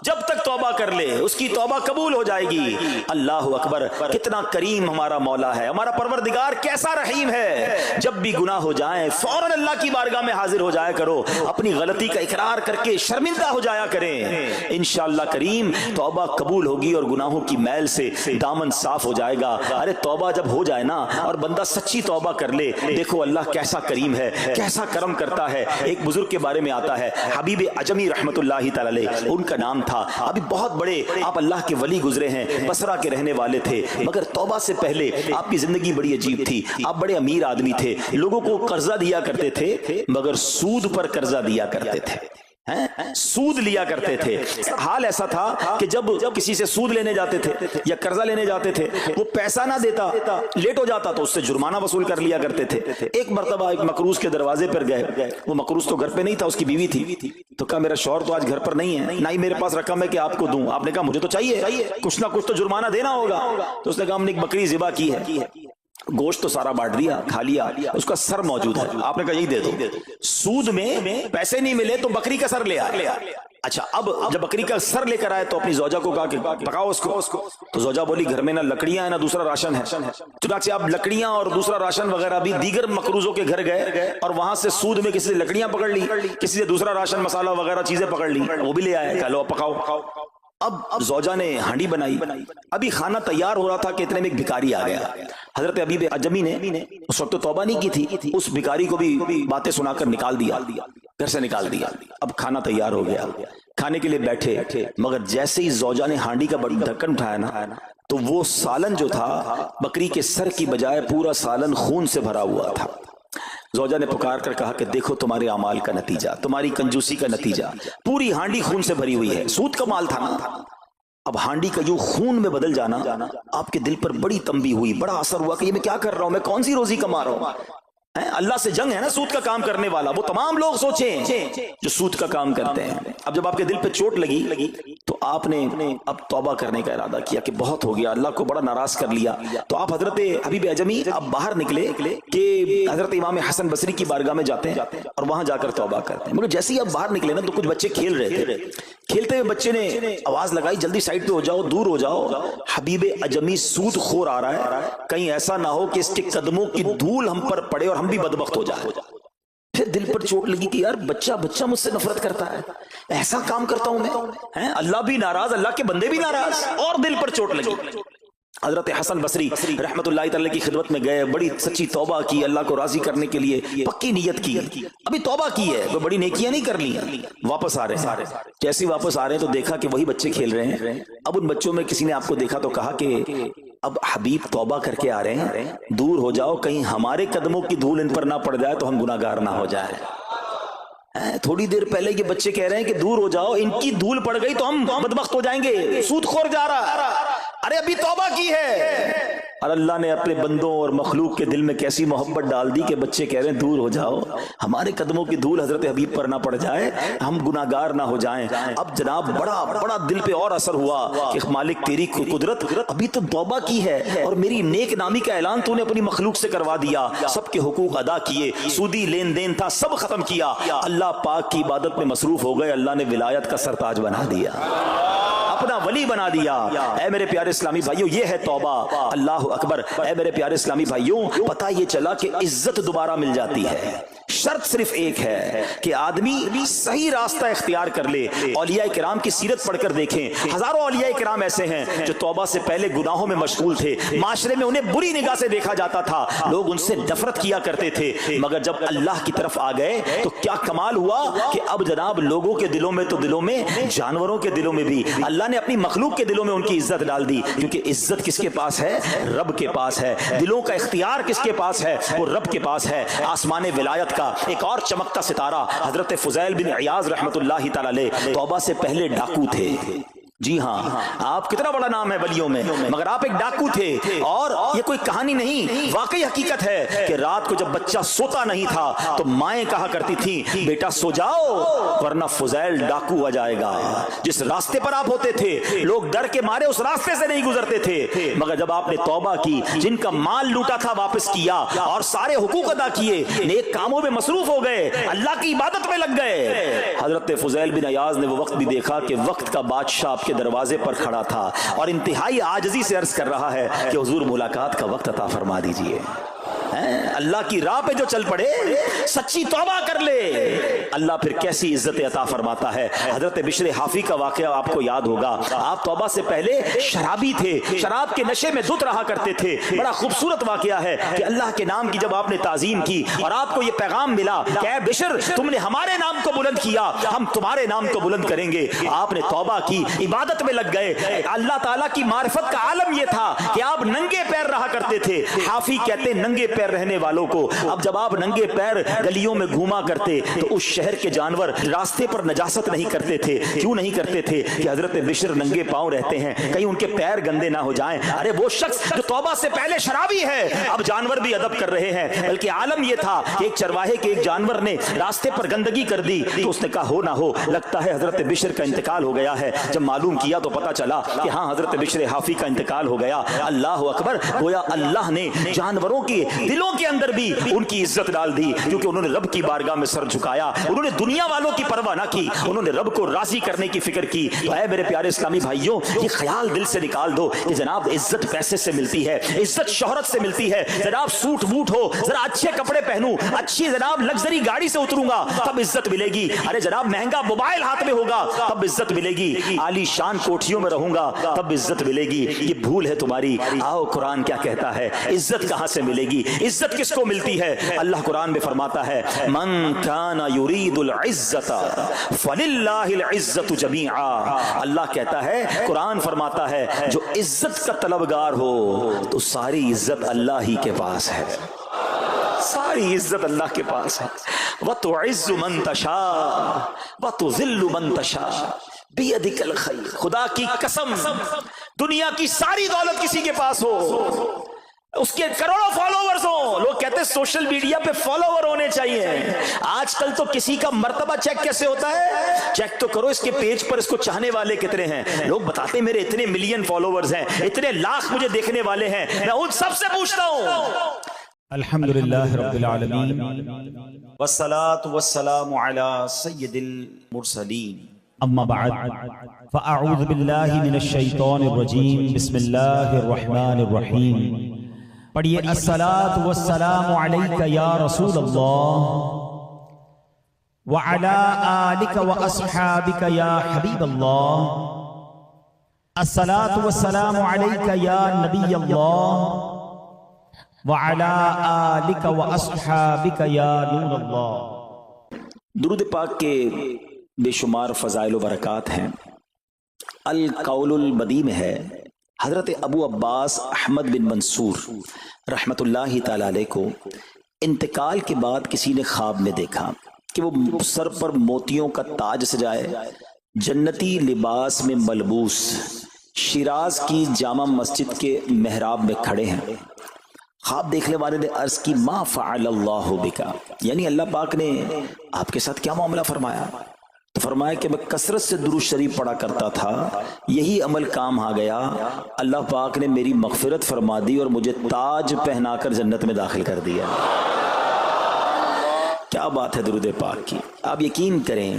جب تک توبہ کر لے اس کی توبہ قبول ہو جائے گی۔ اللہ اکبر، کتنا کریم ہمارا مولا ہے، ہمارا پروردگار کیسا رحیم ہے۔ جب بھی گناہ ہو جائیں فوراً اللہ کی بارگاہ میں حاضر ہو جایا کرو، اپنی غلطی کا اقرار کر کے شرمندہ ہو جایا کریں، انشاءاللہ کریم توبہ قبول ہوگی اور گناہوں کی میل سے دامن صاف ہو جائے گا۔ ارے توبہ جب ہو جائے نا اور بندہ سچی توبہ کر لے، دیکھو اللہ کیسا کریم ہے، کیسا کرم کرتا ہے۔ ایک بزرگ کے بارے میں آتا ہے حبیب عجمی رحمت اللہ تعالی علیہ، ان کا نام تھا، ابھی بہت بڑے آپ اللہ کے ولی گزرے ہیں، بصرہ کے رہنے والے تھے، مگر توبہ سے پہلے آپ کی زندگی بڑی عجیب تھی۔ آپ بڑے امیر آدمی تھے، لوگوں کو قرضہ دیا کرتے تھے مگر سود پر قرضہ دیا کرتے تھے، سود لیا کرتے تھے۔ حال ایسا تھا کہ جب کسی سے سود لینے جاتے تھے یا قرضہ لینے جاتے تھے، وہ پیسہ نہ دیتا، لیٹ ہو جاتا تو اس سے جرمانہ وصول کر لیا کرتے تھے۔ ایک مرتبہ ایک مقروض کے دروازے پر گئے، وہ مقروض تو گھر پہ نہیں تھا، اس کی بیوی تھی، تو کہا میرا شوہر تو آج گھر پر نہیں ہے، نہ ہی میرے پاس رقم ہے کہ آپ کو دوں۔ آپ نے کہا مجھے تو چاہیے، کچھ نہ کچھ تو جرمانہ دینا ہوگا۔ تو اس نے کہا ہم نے ایک بکری ذبح کی ہے، گوشت تو سارا بانٹ دیا، کھا لیا، اس کا سر موجود ہے، آپ نے کہا یہی دے دو۔ سود میں پیسے نہیں ملے تو بکری کا سر لے آیا۔ اچھا اب جب بکری کا سر لے کر آئے تو اپنی زوجہ کو کہا کہ پکاؤ اس کو، تو زوجہ بولی گھر میں نہ لکڑیاں ہیں نہ دوسرا راشن ہے۔ چنانچہ اب لکڑیاں اور دوسرا راشن وغیرہ بھی دیگر مقروضوں کے گھر گئے اور وہاں سے سود میں کسی سے لکڑیاں پکڑ لی، کسی سے دوسرا راشن مسالہ وغیرہ چیزیں پکڑ لی، وہ بھی لے آئے، کہا لو پکاؤ۔ اب زوجہ نے ہانڈی بنائی، ابھی کھانا تیار ہو رہا تھا کہ اتنے میں ایک بھکاری آ گیا۔ حضرت حبیب عجمی نے اس وقت تو توبہ نہیں کی تھی، اس بھکاری کو بھی باتیں سنا کر نکال دیا، گھر سے نکال دیا۔ اب کھانا تیار ہو گیا، کھانے کے لیے بیٹھے، مگر جیسے ہی زوجہ نے ہانڈی کا ڈھکن اٹھایا نا تو وہ سالن جو تھا بکری کے سر کی بجائے پورا سالن خون سے بھرا ہوا تھا۔ زوجہ نے پکار کر کہا کہ دیکھو تمہارے اعمال کا نتیجہ، تمہاری کنجوسی کا نتیجہ، پوری ہانڈی خون سے بھری ہوئی ہے، سود کا مال تھا نا۔ اب ہانڈی کا جو خون میں بدل جانا آپ کے دل پر بڑی تنبیہ ہوئی، بڑا اثر ہوا کہ یہ میں کیا کر رہا ہوں، میں کون سی روزی کما رہا ہوں۔ اللہ سے جنگ ہے نا سود کا کام کرنے والا، وہ تمام لوگ سوچیں جو سود کا کام کرتے ہیں۔ اب جب آپ کے دل پہ چوٹ لگی تو آپ نے اب توبہ کرنے کا ارادہ کیا کہ بہت ہو گیا، اللہ کو بڑا ناراض کر لیا۔ تو آپ حضرت حبیب عجمی اب باہر نکلے کہ حضرت امام حسن بصری کی بارگاہ میں جاتے ہیں اور وہاں جا کر توبہ کرتے ہیں۔ مگر جیسے ہی آپ باہر نکلے نا تو کچھ بچے کھیل رہے تھے، کھیلتے ہوئے بچے نے آواز لگائی جلدی سائڈ پہ ہو جاؤ، دور ہو جاؤ، حبیب عجمی سود خور آ رہا ہے، کہیں ایسا نہ ہو کہ اس کے قدموں کی دھول ہم پر پڑے اور ہم بھی بدبخت ہو جائے۔ پھر دل پر چوٹ لگی کہ یار بچہ مجھ سے نفرت کرتا ہے، ایسا کام کرتا ہوں میں، اللہ بھی ناراض، اللہ کے بندے بھی ناراض، اور دل پر چوٹ لگی۔ حضرت حسن بصری رحمت اللہ تعالی کی خدمت میں گئے، بڑی سچی توبہ کی، اللہ کو راضی کرنے کے لیے پکی نیت کی، ابھی توبہ کی ہے، وہ بڑی نیکیاں نہیں کر لی، واپس آ رہے ہیں۔ جیسے واپس آ رہے ہیں تو دیکھا کہ وہی بچے کھیل رہے ہیں۔ اب ان بچوں میں کسی نے آپ کو دیکھا تو کہا کہ اب حبیب توبہ کر کے آ رہے ہیں، دور ہو جاؤ، کہیں ہمارے قدموں کی دھول ان پر نہ پڑ جائے تو ہم گناہ گار نہ ہو جائے۔ تھوڑی دیر پہلے یہ بچے کہہ رہے ہیں کہ دور ہو جاؤ، ان کی دھول پڑ گئی تو ہم بدبخت ہو جائیں گے، سود خور جا رہا، ارے ابھی توبہ کی ہے۔ اور اللہ نے اپنے بندوں اور مخلوق کے دل میں کیسی محبت ڈال دی کہ بچے کہہ رہے ہیں دور ہو جاؤ، ہمارے قدموں کی دھول حضرت حبیب پر نہ پڑ جائے، ہم گناہگار نہ ہو جائیں۔ اب جناب بڑا دل پہ اور اثر ہوا کہ مالک تیری قدرت، ابھی تو توبہ کی ہے اور میری نیک نامی کا اعلان تو نے اپنی مخلوق سے کروا دیا، سب کے حقوق ادا کیے، سودی لین دین تھا سب ختم کیا، اللہ پاک کی عبادت میں مصروف ہو گئے، اللہ نے ولایت کا سرتاج بنا دیا۔ اپنا ولی بنا دیا۔ اے میرے پیارے اسلامی بھائیوں، یہ ہے توبہ۔ اللہ اکبر۔ اے میرے پیارے اسلامی بھائیوں، پتہ یہ چلا کہ عزت دوبارہ مل جاتی ہے۔ شرط صرف ایک ہے کہ آدمی صحیح راستہ اختیار کر لے۔ اولیاء کرام کی سیرت پڑھ کر دیکھیں، ہزاروں اولیاء کرام ایسے ہیں جو توبہ سے پہلے گناہوں میں مشغول تھے، معاشرے میں انہیں بری نگاہ سے دیکھا جاتا تھا، لوگ ان سے نفرت کیا کرتے تھے، مگر جب اللہ کی طرف آ گئے تو کیا کمال ہوا کہ اب جناب لوگوں کے دلوں میں تو دلوں میں، جانوروں کے دلوں میں بھی اللہ نے اپنی مخلوق کے دلوں میں ان کی عزت ڈال دی، کیونکہ عزت کس کے پاس ہے؟ رب کے پاس ہے۔ دلوں کا اختیار کس کے پاس ہے؟ وہ رب کے پاس ہے۔ آسمان ولایت کا ایک اور چمکتا ستارہ حضرت فضیل بن عیاض رحمت اللہ تعالی علیہ توبہ سے پہلے ڈاکو تھے۔ جی ہاں، آپ کتنا بڑا نام ہے ولیوں میں، مگر آپ ایک ڈاکو تھے، اور یہ کوئی کہانی نہیں، واقعی حقیقت ہے کہ رات کو جب بچہ سوتا نہیں تھا تو مائیں کہا کرتی تھیں بیٹا سو جاؤ ورنہ فضیل ڈاکو آ جائے گا۔ جس راستے پر آپ ہوتے تھے لوگ ڈر کے مارے اس راستے سے نہیں گزرتے تھے، مگر جب آپ نے توبہ کی، جن کا مال لوٹا تھا واپس کیا اور سارے حقوق ادا کیے، نیک کاموں میں مصروف ہو گئے، اللہ کی عبادت میں لگ گئے، حضرت فضیل بن عیاض نے وہ وقت بھی دیکھا کہ وقت کا بادشاہ کے دروازے پر کھڑا تھا اور انتہائی عاجزی سے عرض کر رہا ہے کہ حضور ملاقات کا وقت عطا فرما دیجئے۔ اللہ کی راہ پہ جو چل پڑے، سچی توبہ کر لے، اللہ پھر کیسی عزت عطا فرماتا ہے۔ حضرت بشر حافی کا واقعہ آپ کو یاد ہوگا، آپ توبہ سے پہلے شرابی تھے، شراب کے نشے میں دھت رہا کرتے تھے۔ بڑا خوبصورت واقعہ ہے کہ اللہ کے نام کی جب آپ نے تعظیم کی اور آپ کو یہ پیغام ملا کہ اے بشر تم نے ہمارے نام کو بلند کیا، ہم تمہارے نام کو بلند کریں گے، آپ نے توبہ کی، عبادت میں لگ گئے۔ اللہ تعالیٰ کی معرفت کا عالم یہ تھا کہ آپ ننگے پیر رہا کرتے تھے۔ حافی کہتے ننگے پیر رہنے والوں کو، اب جب آپ ننگے پیر گلیوں میں گھوما کرتے تو اس شہر کے جانور راستے پر نجاست نہیں کرتے تھے۔ کیوں نہیں کرتے تھے؟ کہ حضرت بشر ننگے پاؤں رہتے ہیں، کہیں ان کے پیر گندے نہ ہو جائیں۔ ارے وہ شخص جو توبہ سے پہلے شرابی ہے، اب جانور بھی ادب کر رہے ہیں، بلکہ عالم یہ تھا کہ ایک چرواہے کے ایک جانور نے راستے پر گندگی کر دی تو اس نے کہا ہو نہ ہو لگتا ہے حضرت بشر کا انتقال ہو گیا ہے۔ جب معلوم کیا تو پتا چلا کہ ہاں حضرت بشر حافی کا انتقال ہو گیا۔ اللہ اکبر، گویا اللہ نے جانوروں کے دلوں کے اندر بھی ان کی عزت ڈال دی، کیونکہ انہوں نے رب کی بارگاہ میں سر جھکایا، انہوں نے دنیا والوں کی پرواہ نہ کی، انہوں نے رب کو راضی کرنے کی فکر کی۔ تو اے میرے پیارے اسلامی بھائیوں، یہ خیال دل سے نکال دو کہ جناب عزت پیسے سے ملتی ہے، عزت شہرت سے ملتی ہے، جناب سوٹ بوٹ ہو، ذرا اچھے کپڑے پہنوں، اچھی جناب لگژری گاڑی سے اتروں گا تب عزت ملے گی، ارے جناب مہنگا موبائل ہاتھ میں ہوگا تب عزت ملے گی، عالی شان کوٹھیوں میں رہوں گا تب عزت ملے گی۔ یہ بھول ہے تمہاری۔ آؤ قرآن کیا کہتا ہے، عزت کہاں سے ملے گی، عزت کس کو ملتی ہے؟ اللہ قرآن میں فرماتا ہے من کان یرید العزت فللہ العزت جمیعا۔ اللہ کہتا ہے، قرآن فرماتا ہے جو عزت کا طلبگار ہو تو ساری عزت اللہ ہی کے پاس ہے، ساری عزت اللہ کے پاس ہے۔ وَتُعِزُّ مَن تَشَاءُ وَتُذِلُّ مَن تَشَاءُ بِيَدِكَ الْخَيْرُ۔ خدا کی قسم، دنیا کی ساری دولت کسی کے پاس ہو، اس کے کروڑوں فالوورز ہوں، لوگ کہتے ہیں سوشل میڈیا پہ فالوور ہونے چاہیے۔ آج کل تو کسی کا مرتبہ چیک کیسے ہوتا ہے؟ چیک تو کرو اس کے پیج پر اس کو چاہنے والے کتنے ہیں۔ لوگ بتاتے ہیں میرے اتنے ملین فالوورز ہیں، اتنے لاکھ مجھے دیکھنے والے ہیں۔ میں ان سب سے پوچھتا ہوں، الحمدللہ رب العالمین والصلاة والسلام علی سید المرسلین، اما بعد فاعوذ باللہ من الشیطان الرجیم، بسم اللہ الرحمن الرحیم۔ پڑھیے الصلاۃ والسلام علیک یا رسول اللہ وعلی آلک واصحابک یا حبیب اللہ، الصلاۃ والسلام علیک یا نبی اللہ وعلی آلک واصحابک یا نور اللہ۔ درود پاک کے بے شمار فضائل و برکات ہیں۔ القول البدی میں ہے، حضرت ابو عباس احمد بن منصور رحمت اللہ تعالی علیہ کو انتقال کے بعد کسی نے خواب میں دیکھا کہ وہ سر پر موتیوں کا تاج سجائے، جنتی لباس میں ملبوس، شیراز کی جامع مسجد کے محراب میں کھڑے ہیں۔ خواب دیکھنے والے نے عرض کی ما فعل اللہ بکا، یعنی اللہ پاک نے آپ کے ساتھ کیا معاملہ فرمایا؟ تو فرمایا کہ میں کثرت سے درود شریف پڑھا کرتا تھا، یہی عمل کام آ گیا، اللہ پاک نے میری مغفرت فرما دی اور مجھے تاج پہنا کر جنت میں داخل کر دیا۔ کیا بات ہے درود پاک کی! آپ یقین کریں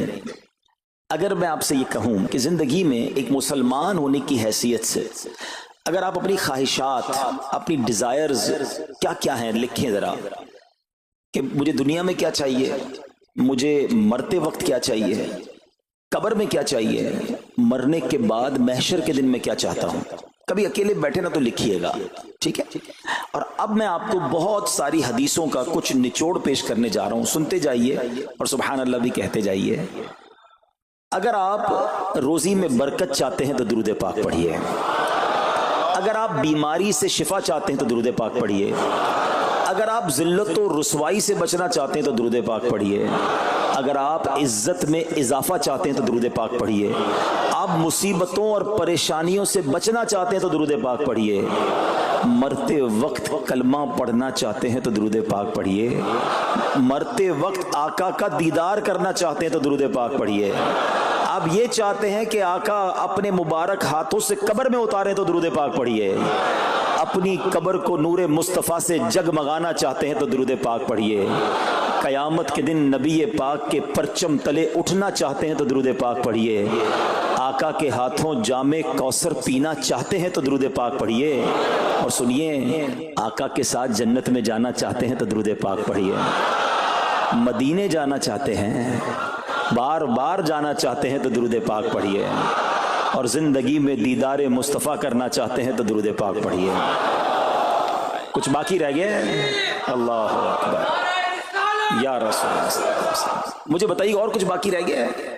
اگر میں آپ سے یہ کہوں کہ زندگی میں ایک مسلمان ہونے کی حیثیت سے اگر آپ اپنی خواہشات، اپنی ڈیزائرز کیا کیا ہیں لکھیں ذرا، کہ مجھے دنیا میں کیا چاہیے، مجھے مرتے وقت کیا چاہیے، قبر میں کیا چاہیے، مرنے کے بعد محشر کے دن میں کیا چاہتا ہوں. کبھی اکیلے بیٹھے نا تو لکھیے گا، ٹھیک ہے. اور اب میں آپ کو بہت ساری حدیثوں کا کچھ نچوڑ پیش کرنے جا رہا ہوں، سنتے جائیے اور سبحان اللہ بھی کہتے جائیے. اگر آپ روزی میں برکت چاہتے ہیں تو درود پاک پڑھیے. اگر آپ بیماری سے شفا چاہتے ہیں تو درود پاک پڑھیے. اگر آپ ذلت و رسوائی سے بچنا چاہتے ہیں تو درود پاک پڑھیے. اگر آپ عزت میں اضافہ چاہتے ہیں تو درود پاک پڑھیے. آپ مصیبتوں اور پریشانیوں سے بچنا چاہتے ہیں تو درود پاک پڑھیے. مرتے وقت کلمہ پڑھنا چاہتے ہیں تو درود پاک پڑھیے. مرتے وقت آقا کا دیدار کرنا چاہتے ہیں تو درود پاک پڑھیے. آپ یہ چاہتے ہیں کہ آقا اپنے مبارک ہاتھوں سے قبر میں اتاریں تو درود پاک پڑھیے. اپنی قبر کو نور مصطفیٰ سے جگمگانا چاہتے ہیں تو درود پاک پڑھیے. قیامت کے دن نبی پاک کے پرچم تلے اٹھنا چاہتے ہیں تو درود پاک پڑھیے. آقا کے ہاتھوں جام کوثر پینا چاہتے ہیں تو درود پاک پڑھیے. اور سنیے، آقا کے ساتھ جنت میں جانا چاہتے ہیں تو درود پاک پڑھیے. مدینے جانا چاہتے ہیں، بار بار جانا چاہتے ہیں تو درود پاک پڑھیے. اور زندگی میں دیدار مصطفیٰ کرنا چاہتے ہیں تو درود پاک پڑھیے. کچھ باقی رہ گیا؟ اللہ اکبر یا رسول اللہ. مجھے بتائیے اور کچھ باقی رہ گیا ہے؟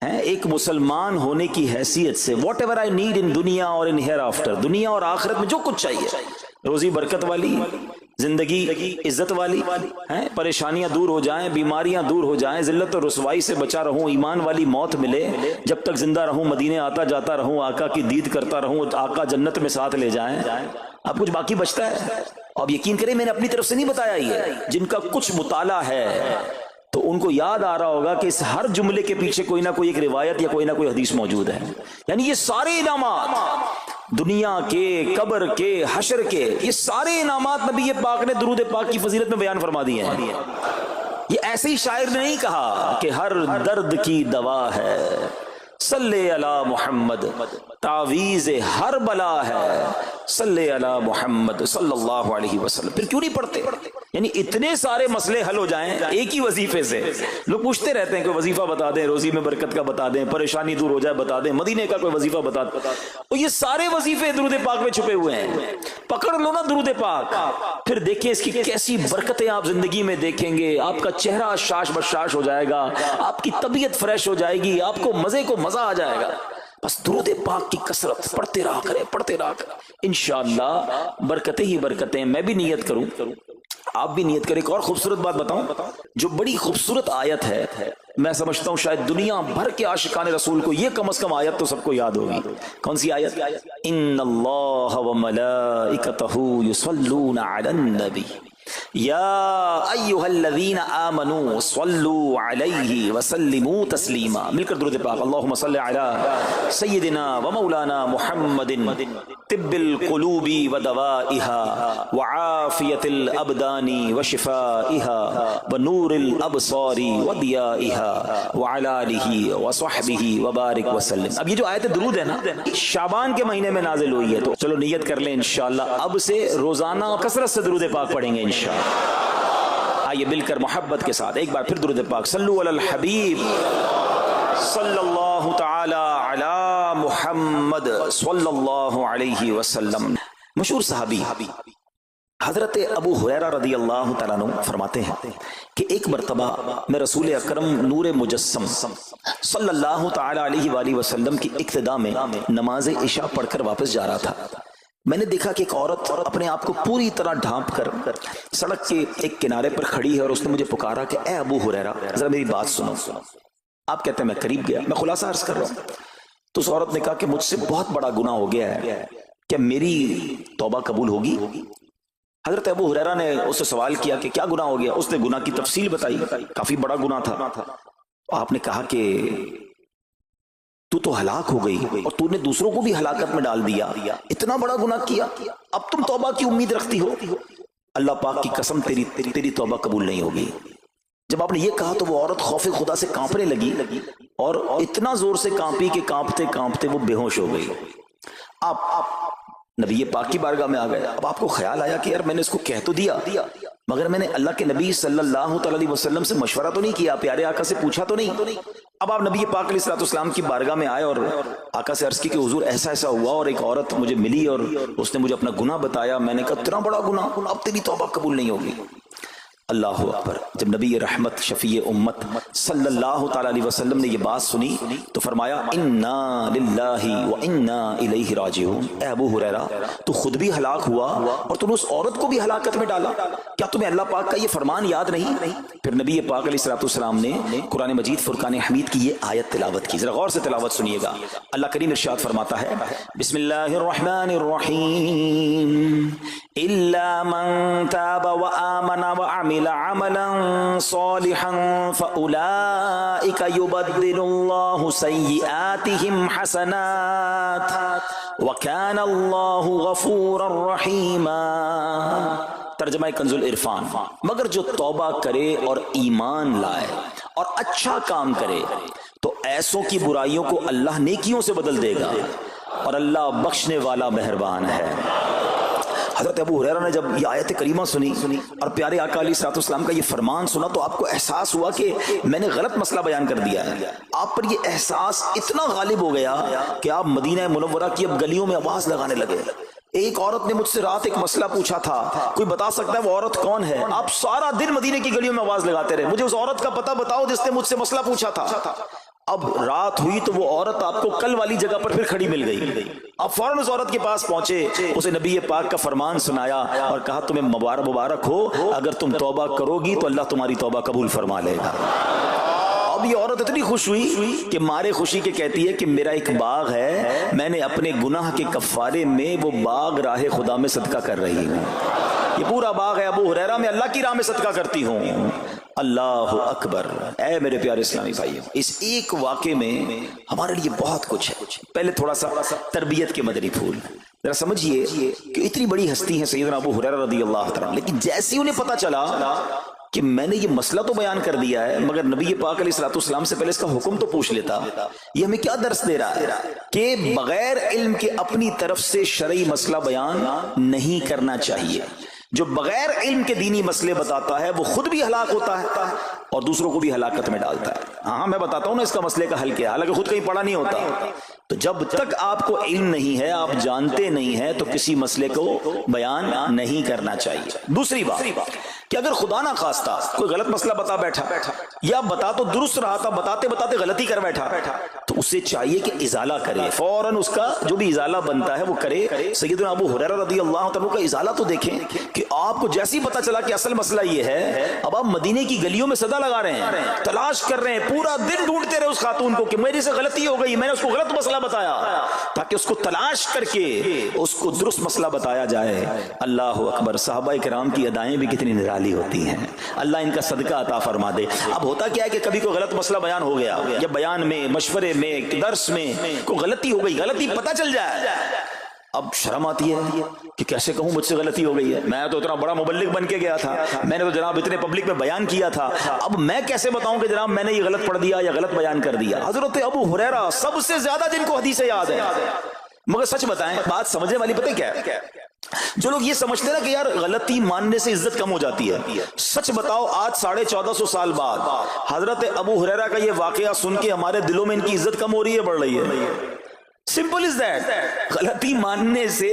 ایک مسلمان ہونے کی حیثیت سے what ever I need in دنیا اور ان ہیئر آفٹر، دنیا اور آخرت میں جو کچھ چاہیے، روزی برکت والی، زندگی عزت والی، پریشانیاں دور ہو جائیں، بیماریاں دور ہو جائیں، ذلت اور رسوائی سے بچا رہوں، ایمان والی موت ملے، جب تک زندہ رہوں مدینے آتا جاتا رہوں، آقا کی دید کرتا رہوں، آقا جنت میں ساتھ لے جائیں. اب کچھ باقی بچتا ہے؟ اب یقین کریں میں نے اپنی طرف سے نہیں بتایا. یہ جن کا کچھ مطالعہ ہے تو ان کو یاد آ رہا ہوگا کہ اس ہر جملے کے پیچھے کوئی نہ کوئی ایک روایت یا کوئی نہ کوئی حدیث موجود ہے. یعنی یہ سارے انعامات، دنیا کے، قبر کے، حشر کے، یہ سارے انعامات نبی پاک نے درود پاک کی فضیلت میں بیان فرما دیے ہیں. یہ ایسے ہی شاعر نے نہیں کہا کہ ہر درد کی دوا ہے صلی علی محمد، تعویذ ہر بلا ہے صلی علی محمد صلی اللہ علیہ وسلم. پھر کیوں نہیں پڑھتے؟ یعنی اتنے سارے مسئلے حل ہو جائیں ایک ہی وظیفے سے. لوگ پوچھتے رہتے ہیں کوئی وظیفہ بتا دیں، روزی میں برکت کا بتا دیں، پریشانی دور ہو جائے بتا دیں، مدینے کا کوئی وظیفہ بتا دیں. اور یہ سارے وظیفے درود پاک میں چھپے ہوئے ہیں. پکڑ لو نا درود پاک، پھر دیکھیں اس کی کیسی برکتیں آپ زندگی میں دیکھیں گے. آپ کا چہرہ شاش بشاش ہو جائے گا، آپ کی طبیعت فریش ہو جائے گی، آپ کو مزے کو مزہ آ جائے گا. بس درود پاک کی کثرت پڑھتے رہا کریں، پڑھتے رہا کریں، انشاءاللہ برکتیں ہی برکتیں. میں بھی نیت کروں، آپ بھی نیت کریں. ایک اور خوبصورت بات بتاؤں، جو بڑی خوبصورت آیت ہے، میں سمجھتا ہوں شاید دنیا بھر کے عاشقان رسول کو یہ کم از کم آیت تو سب کو یاد ہوگی. کون سی آیت؟ ان اللہ وملائکتہ یصلون علی النبی یا ایھا الذین آمنوا صلوا علیہ وسلموا تسلیما. مل کر درود پاک. اللہم صل علی سیدنا ومولانا محمد طب القلوب ودوائها وعافیت الابدان وشفائها ونور الابصار وضیائها وعلی آلہ وصحبہ وبارک وسلم. اب یہ جو آیت درود ہے نا، شعبان کے مہینے میں نازل ہوئی ہے، تو چلو نیت کر لیں انشاءاللہ اب سے روزانہ کثرت سے درود پاک پڑھیں گے انشاءاللہ. آئیے مل کر محبت کے ساتھ ایک بار پھر درود پاک. صلو علی الحبیب صلی اللہ تعالی علی محمد صلی اللہ علیہ وسلم. مشہور صحابی حضرت ابو ہریرہ رضی اللہ تعالیٰ عنہ فرماتے ہیں کہ ایک مرتبہ میں رسول اکرم نور مجسم صلی اللہ تعالی علیہ وآلہ وسلم کی اقتداء میں نماز عشاء پڑھ کر واپس جا رہا تھا. میں نے دیکھا کہ ایک عورت اپنے آپ کو پوری طرح ڈھانپ کر سڑک کے ایک کنارے پر کھڑی ہے اور اس نے مجھے پکارا کہ اے ابو ہریرہ ذرا میری بات سنو. آپ کہتے ہیں میں قریب گیا، میں خلاصہ عرض کر رہا ہوں. تو اس عورت نے کہا کہ مجھ سے بہت بڑا گناہ ہو گیا ہے، کیا میری توبہ قبول ہوگی؟ حضرت ابو ہریرہ نے اس سے سوال کیا کہ کیا گناہ ہو گیا. اس نے گناہ کی تفصیل بتائی، کافی بڑا گناہ تھا. آپ نے کہا کہ تو ہلاک ہو گئی اور تو نے دوسروں کو بھی ہلاکت میں ڈال دیا، اتنا بڑا گناہ کیا، اب تم توبہ کی امید رکھتی ہو؟ اللہ پاک کی قسم تیری توبہ قبول نہیں ہوگی. جب آپ نے یہ کہا تو وہ عورت خوف خدا سے کانپنے لگی اور اتنا زور سے کانپی کہ کانپتے کانپتے وہ بے ہوش ہو گئی. آپ نبی پاک کی بارگاہ میں آ گئے. اب آپ کو خیال آیا کہ یار میں نے اس کو کہہ تو دیا مگر میں نے اللہ کے نبی صلی اللہ تعالی علیہ وسلم سے مشورہ تو نہیں کیا, پیارے آقا سے پوچھا تو نہیں. اب آپ نبی پاک علیہ الصلوۃ والسلام کی بارگاہ میں آئے اور آقا سے عرض کی کہ حضور ایسا ایسا ہوا اور ایک عورت مجھے ملی اور اس نے مجھے اپنا گناہ بتایا. میں نے کہا اتنا بڑا گناہ, اب تیری توبہ قبول نہیں ہوگی. اللہ اکبر. جب نبی رحمت شفیع امت صلی اللہ تعالی علیہ وسلم نے یہ بات سنی تو فرمایا انا للہ و انا الیہ راجعون. اے ابو ہریرہ تو خود بھی ہلاک ہوا اور تم نے اس عورت کو بھی ہلاکت میں ڈالا, کیا تمہیں اللہ پاک کا یہ فرمان یاد نہیں؟ پھر نبی پاک علیہ الصلوۃ والسلام نے قرآن مجید فرقان حمید کی یہ آیت تلاوت کی. ذرا غور سے تلاوت سنیے گا. اللہ کریم ارشاد فرماتا ہے بسم اللہ الرحمن الرحیم الا من تاب وآمن وعمل عملا صالحا فأولئك يبدل الله سيئاتهم حسنات وكان الله غفورا رحيما. ترجمہ کنز العرفان. مگر جو توبہ کرے اور ایمان لائے اور اچھا کام کرے تو ایسوں کی برائیوں کو اللہ نیکیوں سے بدل دے گا اور اللہ بخشنے والا مہربان ہے. حضرت ابو ہریرہ نے جب یہ آیت کریمہ سنی اور پیارے آقا علیہ الصلوۃ والسلام کا یہ فرمان سنا تو آپ کو احساس ہوا کہ میں نے غلط مسئلہ بیان کر دیا ہے. آپ پر یہ احساس اتنا غالب ہو گیا کہ آپ مدینہ منورہ کی اب گلیوں میں آواز لگانے لگے. ایک عورت نے مجھ سے رات ایک مسئلہ پوچھا تھا, کوئی بتا سکتا ہے وہ عورت کون ہے؟ آپ سارا دن مدینے کی گلیوں میں آواز لگاتے رہے, مجھے اس عورت کا پتہ بتاؤ جس نے مجھ سے مسئلہ پوچھا تھا. اب رات ہوئی تو وہ عورت آپ کو کل والی جگہ پر پھر کھڑی مل گئی. آپ فوراً اس عورت کے پاس پہنچے, اسے نبی پاک کا فرمان سنایا اور کہا تمہیں مبارک ہو, اگر تم توبہ کرو گی تو اللہ تمہاری توبہ قبول فرما لے گا. اب یہ عورت اتنی خوش ہوئی کہ مارے خوشی کے کہتی ہے کہ میرا ایک باغ ہے, میں نے اپنے گناہ کے کفارے میں وہ باغ راہ خدا میں صدقہ کر رہی ہوں. یہ پورا باغ ہے ابو ہریرہ میں اللہ کی راہ میں صدقہ کرتی ہوں. اللہ اکبر. اے میرے پیارے اسلامی بھائیو, اس ایک واقعے میں ہمارے لیے بہت کچھ ہے. پہلے تھوڑا سا تربیت کے مدنی پھول ذرا سمجھیے کہ اتنی بڑی ہستی ہیں سیدنا ابو ہریرہ رضی اللہ تعالیٰ, لیکن جیسے انہیں پتا چلا کہ میں نے یہ مسئلہ تو بیان کر دیا ہے مگر نبی پاک علیہ الصلوۃ والسلام سے پہلے اس کا حکم تو پوچھ لیتا, یہ ہمیں کیا درس دے رہا ہے کہ بغیر علم کے اپنی طرف سے شرعی مسئلہ بیان نہیں کرنا چاہیے. جو بغیر علم کے دینی مسئلے بتاتا ہے وہ خود بھی ہلاک ہوتا ہے اور دوسروں کو بھی ہلاکت میں ڈالتا ہے. ہاں میں بتاتا ہوں نا اس کا مسئلے کا حل کیا, حالانکہ خود کہیں پڑھا نہیں ہوتا. تو جب تک آپ کو علم نہیں ہے, آپ جانتے نہیں ہیں, تو کسی مسئلے کو بیان نہیں کرنا چاہیے. دوسری بات کہ اگر خدا نہ خواستہ کوئی غلط مسئلہ بتا بیٹھا یا بتا تو درست رہا تھا, بتاتے بتاتے غلطی کر بیٹھا, تو اسے چاہیے کہ ازالہ کرے, فوراً اس کا جو بھی ازالہ بنتا ہے وہ کرے. سیدنا ابو ہریرہ رضی اللہ تعالیٰ کا ازالہ تو دیکھیں کہ آپ کو جیسے ہی پتا چلا کہ اصل مسئلہ یہ ہے, اب آپ مدینے کی گلیوں میں صدا لگا رہے ہیں, تلاش کر رہے ہیں, پورا دن ڈھونڈتے رہے اس خاتون کو کہ میری سے غلطی ہو گئی, میں نے اس کو غلط مسئلہ بتایا, تاکہ اس کو تلاش کر کے اس کو درست مسئلہ بتایا جائے. اللہ اکبر. صحابہ کرام کی ادائیں بھی کتنی نرالی ہوتی ہیں, اللہ ان کا صدقہ عطا فرما دے. اب ہوتا کیا ہے کہ کبھی کوئی غلط مسئلہ بیان ہو گیا, یا بیان میں, مشورے میں, درس میں کوئی غلطی ہو گئی, غلطی پتہ چل جائے, اب شرم آتی ہے کہ کیسے کہوں مجھ سے غلطی ہو گئی ہے, میں تو اتنا بڑا مبلغ بن کے گیا تھا, میں نے تو جناب اتنے پبلک میں بیان کیا تھا, اب میں کیسے بتاؤں کہ جناب میں نے یہ غلط پڑھ دیا یا غلط بیان کر دیا. حضرت ابو ہریرہ سب سے زیادہ جن کو حدیثیں یاد ہے, مگر سچ بتائیں بات سمجھنے والی پتہ کیا ہے, جو لوگ یہ سمجھتے ہیں کہ یار غلطی ماننے سے عزت کم ہو جاتی ہے, سچ بتاؤ آج 1450 سال بعد حضرت ابو ہریرہ کا یہ واقعہ سن کے ہمارے دلوں میں ان کی عزت کم ہو رہی ہے, بڑھ رہی ہے؟ Simple is that. غلطی ماننے سے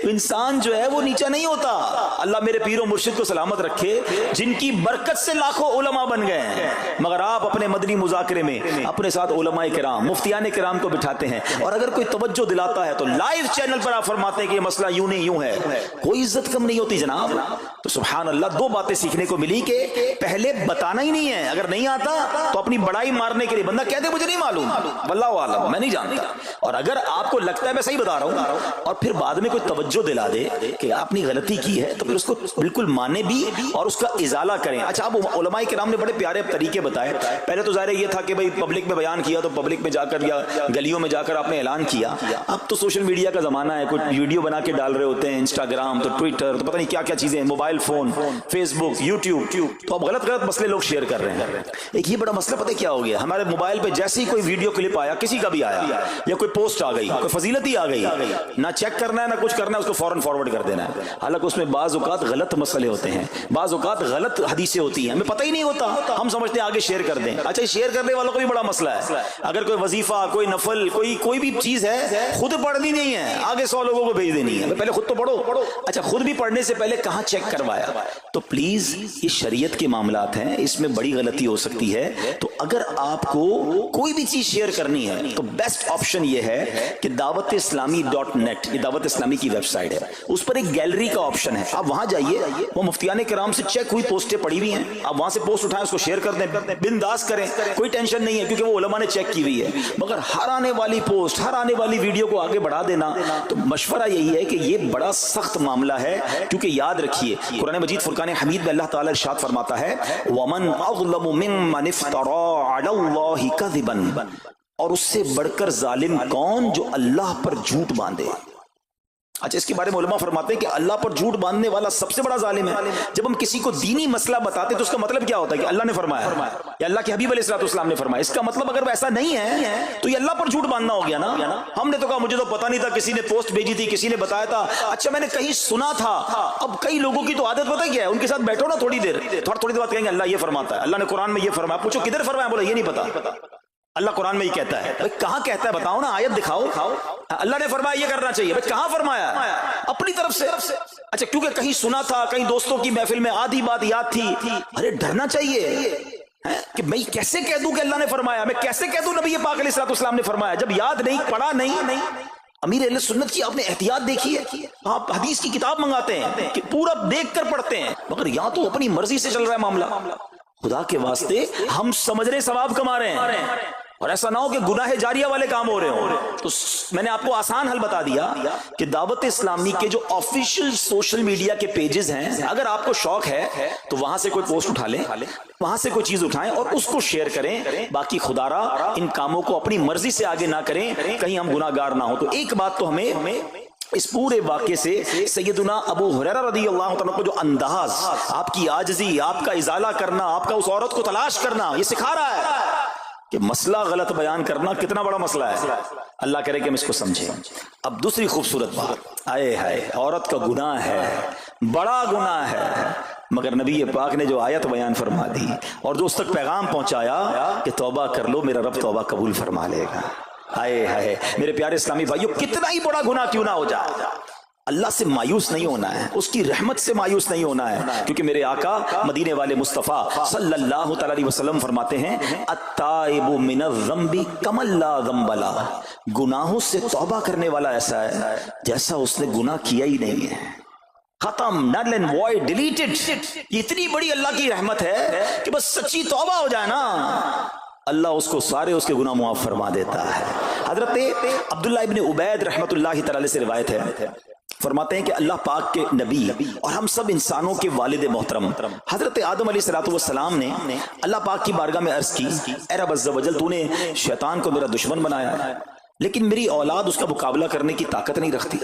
انسان جو ہے وہ نیچا نہیں ہوتا. اللہ میرے پیر و مرشد کو سلامت رکھے, جن کی برکت سے لاکھوں علماء بن گئے ہیں, مگر آپ اپنے مدنی مذاکرے میں اپنے ساتھ علماء کرام, مفتیان کرام کو بٹھاتے ہیں, اور اگر کوئی توجہ دلاتا ہے تو لائیو چینل پر آپ فرماتے ہیں کہ یہ مسئلہ یوں نہیں یوں ہے, کوئی عزت کم نہیں ہوتی جناب. تو سبحان اللہ, دو باتیں سیکھنے کو ملی کہ پہلے بتانا ہی نہیں ہے, اگر نہیں آتا تو اپنی بڑائی مارنے کے لیے بندہ کہہ دے مجھے نہیں معلوم, واللہ اعلم میں نہیں جانتا, اور اگر آپ کو لگتا ہے میں صحیح بتا رہا ہوں اور پھر بعد میں کوئی توجہ دلا دے کہ آپ نے غلطی کی ہے, تو پھر اس کو بالکل مانے بھی اور اس کا ازالہ کریں. اچھا, اب علماء کرام نے بڑے پیارے طریقے بتائے. پہلے تو ظاہر یہ تھا کہ بھائی پبلک میں بیان کیا تو پبلک میں جا کر یا گلیوں میں جا کر آپ نے اعلان کیا. اب تو سوشل میڈیا کا زمانہ ہے, کچھ ویڈیو بنا کے ڈال رہے ہوتے ہیں, انسٹاگرام تو ٹویٹر تو پتہ نہیں کیا کیا چیزیں ہیں, موبائل موبائل فون، فیس بک، یوٹیوب، تو اب غلط مسئلے لوگ شیئر کر رہے ہیں. ایک یہ بڑا مسئلہ پتہ کیا ہو گیا، ہمارے موبائل پہ جیسے ہی کوئی ویڈیو کلپ آیا، کسی کا بھی آیا یا کوئی پوسٹ آ گئی، کوئی فضیلت ہی آ گئی، نہ چیک کرنا ہے نہ کچھ کرنا ہے، اس کو فوراً فارورڈ کر دینا ہے. حالانکہ اس میں بعض اوقات غلط مسئلے ہوتے ہیں، بعض اوقات غلط حدیثیں ہوتی ہیں، ہمیں پتہ ہی نہیں ہوتا، ہم سمجھتے ہیں آگے شیئر کر دیں. اچھا شیئر کرنے والوں کا بھی بڑا مسئلہ ہے. اگر کوئی وظیفہ، کوئی نفل، کوئی بھی چیز ہے، خود پڑھنی نہیں ہے، آگے 100 لوگوں کو بھیج دینی ہے، پہلے خود تو پڑھو. اچھا خود بھی پڑھنے سے پہلے کہاں چیک کروایا؟ تو پلیز یہ شریعت کے معاملات ہیں، اس میں بڑی غلطی ہو سکتی ہے. تو اگر آپ کو کوئی بھی چیز شیئر کرنی ہے تو بیسٹ آپشن یہ ہے کہ dawat-islami.net، یہ دعوت اسلامی کی ویب سائٹ ہے، اس پر ایک گیلری کا آپشن ہے. آپ وہاں جائیے، وہ مفتیان کرام سے چیک ہوئی پوسٹیں پڑی ہوئی ہیں، آپ وہاں سے پوسٹ اٹھائیں، اس کو شیئر کر دیں، بنداز کریں، کوئی ٹینشن نہیں ہے، کیونکہ وہ علماء نے چیک کی ہوئی ہے. مگر ہر آنے والی پوسٹ، ہر آنے والی ویڈیو کو آگے بڑھا دینا، تو مشورہ یہی ہے کہ یہ بڑا سخت معاملہ ہے. کیونکہ یاد رکھیے قرآن مجید فرقان حمید میں اللہ تعالی ارشاد فرماتا ہے وَمَنْ أَظْلَمُ مِمَّنِ افْتَرَىٰ عَلَى اللَّهِ كَذِبًا، اور اس سے بڑھ کر ظالم کون جو اللہ پر جھوٹ باندھے. اچھا اس کے بارے میں علماء فرماتے ہیں کہ اللہ پر جھوٹ باندھنے والا سب سے بڑا ظالم ہے. جب ہم کسی کو دینی مسئلہ بتاتے تو اس کا مطلب کیا ہوتا ہے کہ اللہ نے فرمایا یا اللہ کے حبیب علیہ الصلوۃ والسلام نے فرمایا. اس کا مطلب اگر ایسا نہیں ہے تو یہ اللہ پر جھوٹ باندھنا ہو گیا نا. ہم نے تو کہا مجھے تو پتہ نہیں تھا، کسی نے پوسٹ بھیجی تھی، کسی نے بتایا تھا، اچھا میں نے کہیں سنا تھا. اب کئی لوگوں کی تو عادت پتہ کیا ہے، ان کے ساتھ بیٹھو نا تھوڑی دیر بعد کہیں گے اللہ یہ فرماتا ہے، اللہ نے قرآن میں یہ فرمایا. پوچھو کدھر فرمایا؟ بولا یہ نہیں پتا، اللہ قرآن میں یہ کہتا ہے. کہاں کہتا ہے بتاؤ نا، آیت دکھاؤ. اللہ نے فرمایا یہ کرنا چاہیے، کہاں فرمایا؟ اپنی طرف سے. اچھا کیونکہ کہیں سنا تھا، کہیں دوستوں کی محفل میں آدھی بات یاد تھی. ارے ڈرنا چاہیے کہ میں کیسے کہہ دوں کہ اللہ نے فرمایا، میں کیسے کہہ دوں نبی پاک علیہ الصلوۃ والسلام نے فرمایا، جب یاد نہیں، پڑھا نہیں. امیر اہل سنت کی آپ نے احتیاط دیکھی ہے، آپ حدیث کی کتاب منگاتے ہیں کہ پورا دیکھ کر پڑھتے ہیں، مگر یا تو اپنی مرضی سے چل رہا ہے معاملہ. خدا کے واسطے ہم سمجھ رہے ثواب کما رہے ہیں، اور ایسا نہ ہو کہ گناہ جاریہ والے کام ہو رہے ہوں. تو میں نے آپ کو آسان حل بتا دیا کہ دعوت اسلامی کے جو آفیشیل سوشل میڈیا کے پیجز ہیں، اگر آپ کو شوق ہے تو وہاں سے کوئی پوسٹ اٹھا لیں، وہاں سے کوئی چیز اٹھائیں اور اس کو شیئر کریں. باقی خدا را ان کاموں کو اپنی مرضی سے آگے نہ کریں، کہیں ہم گناہ گار نہ ہوں. تو ایک بات تو ہمیں اس پورے واقعے سے سیدنا ابو ہریرہ رضی اللہ عنہ کو جو انداز، آپ کی عاجزی، آپ کا ازالہ کرنا، آپ کا اس عورت کو تلاش کرنا، یہ سکھا رہا ہے کہ مسئلہ غلط بیان کرنا کتنا بڑا مسئلہ ہے. اللہ کرے کہ ہم اس کو سمجھیں. اب دوسری خوبصورت بات، آئے ہائے عورت کا گناہ ہے، بڑا گناہ ہے، مگر نبی پاک نے جو آیت بیان فرما دی اور جو اس تک پیغام پہنچایا کہ توبہ کر لو، میرا رب توبہ قبول فرما لے گا. آئے ہائے میرے پیارے اسلامی بھائیو، کتنا ہی بڑا گناہ کیوں نہ ہو جائے، اللہ سے مایوس نہیں ہونا ہے، اس کی رحمت سے مایوس نہیں ہونا ہے. کیونکہ میرے آقا مدینے والے مصطفیٰ صلی اللہ تعالی علیہ وسلم فرماتے ہیں التائب من الذنب کمن لا ذنب لہ، گناہوں سے توبہ کرنے والا ایسا ہے جیسا اس نے گناہ کیا ہی نہیں ہے. ختم، نل اینڈ وائڈ، ڈیلیٹڈ. یہ اتنی بڑی اللہ کی رحمت ہے کہ بس سچی توبہ ہو جائے نا، اللہ اس کو سارے اس کے گناہ معاف فرما دیتا ہے. حضرت عبداللہ ابن عبید رحمت اللہ تعالی سے روایت ہے، فرماتے ہیں کہ اللہ پاک کے نبی اور ہم سب انسانوں کے والد محترم حضرت آدم علیہ الصلوۃ والسلام نے اللہ پاک کی بارگاہ میں عرض کی اے رب عز و جل، تو نے شیطان کو میرا دشمن بنایا ہے، لیکن میری اولاد اس کا مقابلہ کرنے کی طاقت نہیں رکھتی.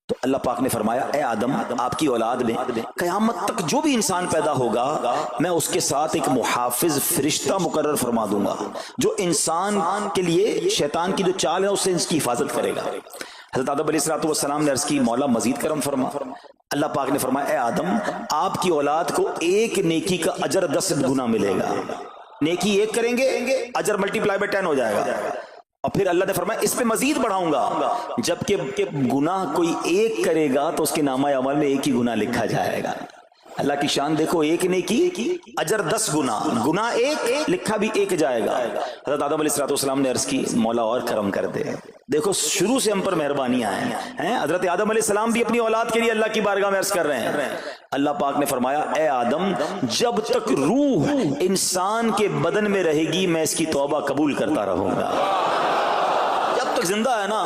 تو اللہ پاک نے فرمایا اے آدم، آپ کی اولاد میں قیامت تک جو بھی انسان پیدا ہوگا میں اس کے ساتھ ایک محافظ فرشتہ مقرر فرما دوں گا جو انسان کے لیے شیطان کی جو چال ہے اس سے اس کی حفاظت کرے گا. حضرت آدم علیہ الصلوۃ والسلام نے عرض کی مولا مزید کرم فرما. اللہ پاک نے فرمایا اے آدم، آپ کی اولاد کو ایک نیکی کا اجر 10 گنا ملے گا. نیکی ایک کریں گے اجر ملٹی پلائی بائی 10 ہو جائے گا. اور پھر اللہ نے فرمایا اس پہ مزید بڑھاؤں گا، جبکہ گناہ کوئی ایک کرے گا تو اس کے نامہ اعمال میں ایک ہی گناہ لکھا جائے گا. اللہ کی شان دیکھو، ایک نیکی اجر 10 گنا، گناہ ایک لکھا بھی ایک جائے گا. حضرت آدم علیہ الصلوۃ والسلام نے عرض کی مولا اور کرم کر دے. دیکھو شروع سے ہم پر مہربانیاں ہیں. حضرت آدم علیہ السلام بھی اپنی اولاد کے لیے اللہ کی بارگاہ میں عرض کر رہے ہیں. اللہ پاک نے فرمایا اے آدم، جب تک روح انسان کے بدن میں رہے گی میں اس کی توبہ قبول کرتا رہوں گا. جب تک زندہ ہے نا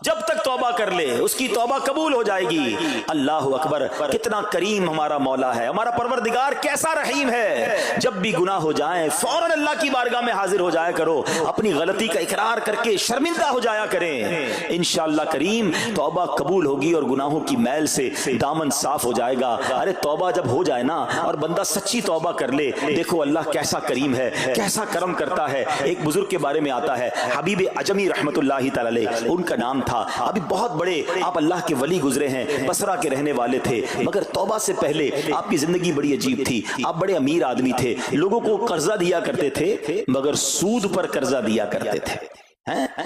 جب تک توبہ کر لے اس کی توبہ قبول ہو جائے گی۔ اللہ اکبر، کتنا کریم ہمارا مولا ہے، ہمارا پروردگار کیسا رحیم ہے۔ جب بھی گناہ ہو جائیں فوراً اللہ کی بارگاہ میں حاضر ہو جایا کرو، اپنی غلطی کا اقرار کر کے شرمندہ ہو جایا کریں، انشاءاللہ کریم توبہ قبول ہوگی اور گناہوں کی میل سے دامن صاف ہو جائے گا۔ ارے توبہ جب ہو جائے نا اور بندہ سچی توبہ کر لے، دیکھو اللہ کیسا کریم ہے، کیسا کرم کرتا ہے۔ ایک بزرگ کے بارے میں آتا ہے، حبیب عجمی رحمت اللہ تعالی علیہ ان کا نام تھا، ابھی بہت بڑے آپ اللہ کے ولی گزرے ہیں، بصرہ کے رہنے والے تھے، مگر توبہ سے پہلے آپ کی زندگی بڑی عجیب تھی۔ آپ بڑے امیر آدمی تھے، لوگوں کو قرضہ دیا کرتے تھے مگر سود پر قرضہ دیا کرتے تھے،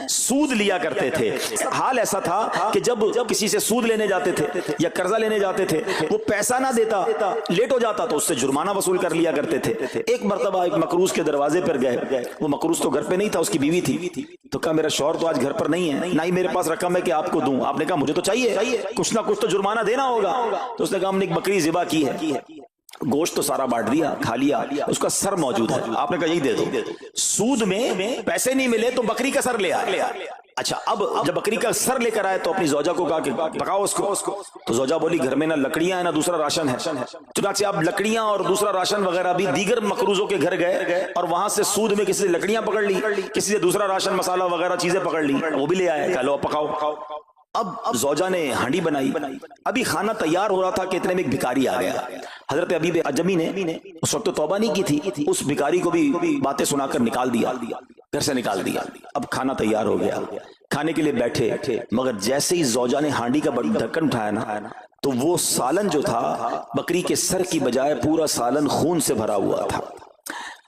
سود لیا کرتے تھے۔ حال ایسا تھا کہ جب کسی سے سود لینے جاتے تھے یا قرضہ لینے جاتے تھے، وہ پیسہ نہ دیتا، لیٹ ہو جاتا تو اس سے جرمانہ وصول کر لیا کرتے تھے۔ ایک مرتبہ ایک مقروض کے دروازے پر گئے، وہ مقروض تو گھر پہ نہیں تھا، اس کی بیوی تھی، تو کہا میرا شوہر تو آج گھر پر نہیں ہے، نہ ہی میرے پاس رقم ہے کہ آپ کو دوں۔ آپ نے کہا مجھے تو چاہیے، کچھ نہ کچھ تو جرمانہ دینا ہوگا۔ تو اس نے کہا ہم نے ایک بکری ذبح کی ہے، گوشت تو سارا بانٹ دیا، کھا لیا، اس کا سر موجود ہے، آپ نے کہا یہی دے دو۔ سود میں پیسے نہیں ملے تو بکری کا سر لے آئے۔ اچھا، اب جب بکری کا سر لے کر آئے تو اپنی زوجہ کو کہا کہ پکاؤ اس کو، تو زوجہ بولی گھر میں نہ لکڑیاں ہیں نہ دوسرا راشن ہے۔ چنانچہ اب لکڑیاں اور دوسرا راشن وغیرہ بھی دیگر مقروضوں کے گھر گئے اور وہاں سے سود میں کسی سے لکڑیاں پکڑ لی، کسی سے دوسرا راشن مسالہ وغیرہ چیزیں پکڑ لی، وہ بھی لے آئے، کہا لو پکاؤ۔ اب زوجہ نے ہانڈی بنائی، ابھی کھانا تیار ہو رہا تھا کہ اتنے میں ایک بھکاری آ گیا۔ حضرت حبیب عجمی نے اس وقت تو توبہ نہیں کی تھی، اس بھکاری کو بھی باتیں سنا کر نکال دیا، گھر سے نکال دیا۔ اب کھانا تیار ہو گیا، کھانے کے لیے بیٹھے، مگر جیسے ہی زوجہ نے ہانڈی کا ڈھکن اٹھایا نا تو وہ سالن جو تھا بکری کے سر کی بجائے پورا سالن خون سے بھرا ہوا تھا۔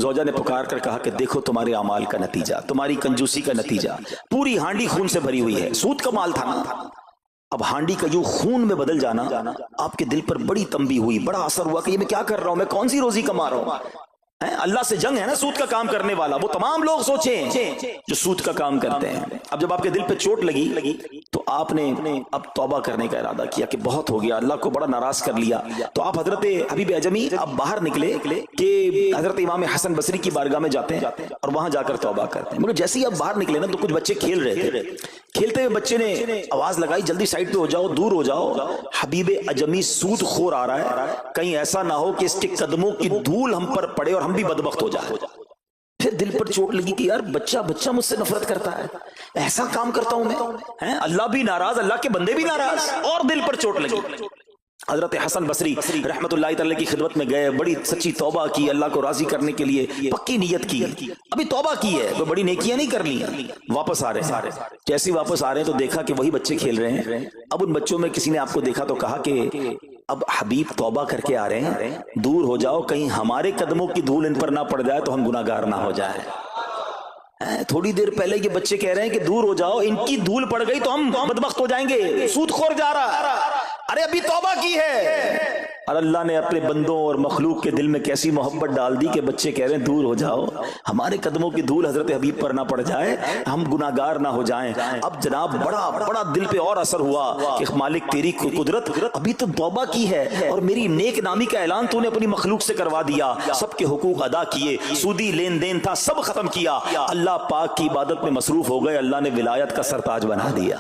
زوجہ نے پکار کر کہا کہ دیکھو تمہارے اعمال کا نتیجہ، تمہاری کنجوسی کا نتیجہ، پوری ہانڈی خون سے بھری ہوئی ہے، سود کا مال تھا نا۔ اب ہانڈی کا یوں خون میں بدل جانا آپ کے دل پر بڑی تنبیہ ہوئی، بڑا اثر ہوا کہ یہ میں کیا کر رہا ہوں، میں کون سی روزی کما رہا ہوں۔ اللہ سے جنگ ہے نا سود کا کام کرنے والا، وہ تمام لوگ سوچیں جو سود کا کام کرتے ہیں۔ اب جب آپ کے دل پہ چوٹ لگی تو آپ نے اب توبہ کرنے کا ارادہ کیا کہ بہت ہو گیا، اللہ کو بڑا ناراض کر لیا۔ تو آپ حضرت حبیب عجمی اب باہر نکلے کہ حضرت امام حسن بصری کی بارگاہ میں جاتے ہیں اور وہاں جا کر توبہ کرتے ہیں۔ مگر جیسے ہی اب باہر نکلے نا تو کچھ بچے کھیل رہے تھے، کھیلتے ہوئے بچے نے آواز لگائی جلدی سائڈ پہ ہو جاؤ، دور ہو جاؤ، حبیب عجمی سود خور آ رہا ہے، کہیں ایسا نہ ہو کہ اس کے قدموں کی دھول ہم پر پڑے اور ہم بھی بدبخت ہو جائے۔ پھر دل پر چوٹ لگی کہ یار بچہ مجھ سے نفرت کرتا ہے، ایسا کام کرتا ہوں میں، اللہ بھی ناراض، اللہ کے بندے بھی ناراض، اور دل پر چوٹ لگی۔ حضرت حسن بصری رحمت اللہ تعالی کی خدمت میں گئے، بڑی سچی توبہ کی، اللہ کو راضی کرنے کے لیے پکی نیت کی، ابھی توبہ کی ہے تو بڑی نیکیاں نہیں کر لی، واپس آ رہے ہیں۔ جیسے واپس آ رہے ہیں تو دیکھا کہ وہی بچے کھیل رہے ہیں۔ اب ان بچوں میں کسی نے آپ کو دیکھا تو کہا کہ اب حبیب توبہ کر کے آ رہے ہیں، دور ہو جاؤ، کہیں ہمارے قدموں کی دھول ان پر نہ پڑ جائے تو ہم گناہ گار نہ ہو جائیں۔ تھوڑی دیر پہلے یہ بچے کہہ رہے ہیں کہ دور ہو جاؤ، ان کی دھول پڑ گئی تو ہم بدبخت ہو جائیں گے، سود خور جا رہا، ارے ابھی توبہ کی ہے۔ اور اللہ نے اپنے بندوں اور مخلوق کے دل میں کیسی محبت ڈال دی کہ بچے کہہ رہے ہیں دور ہو جاؤ، ہمارے قدموں کی دھول حضرت حبیب پر نہ پڑ جائے، ہم گناہگار نہ ہو جائیں۔ اب جناب بڑا دل پہ اور اثر ہوا کہ مالک تیری قدرت، ابھی تو توبہ کی ہے اور میری نیک نامی کا اعلان تو نے اپنی مخلوق سے کروا دیا، سب کے حقوق ادا کیے، سودی لین دین تھا سب ختم کیا، اللہ پاک کی عبادت میں مصروف ہو گئے، اللہ نے ولایت کا سرتاج بنا دیا،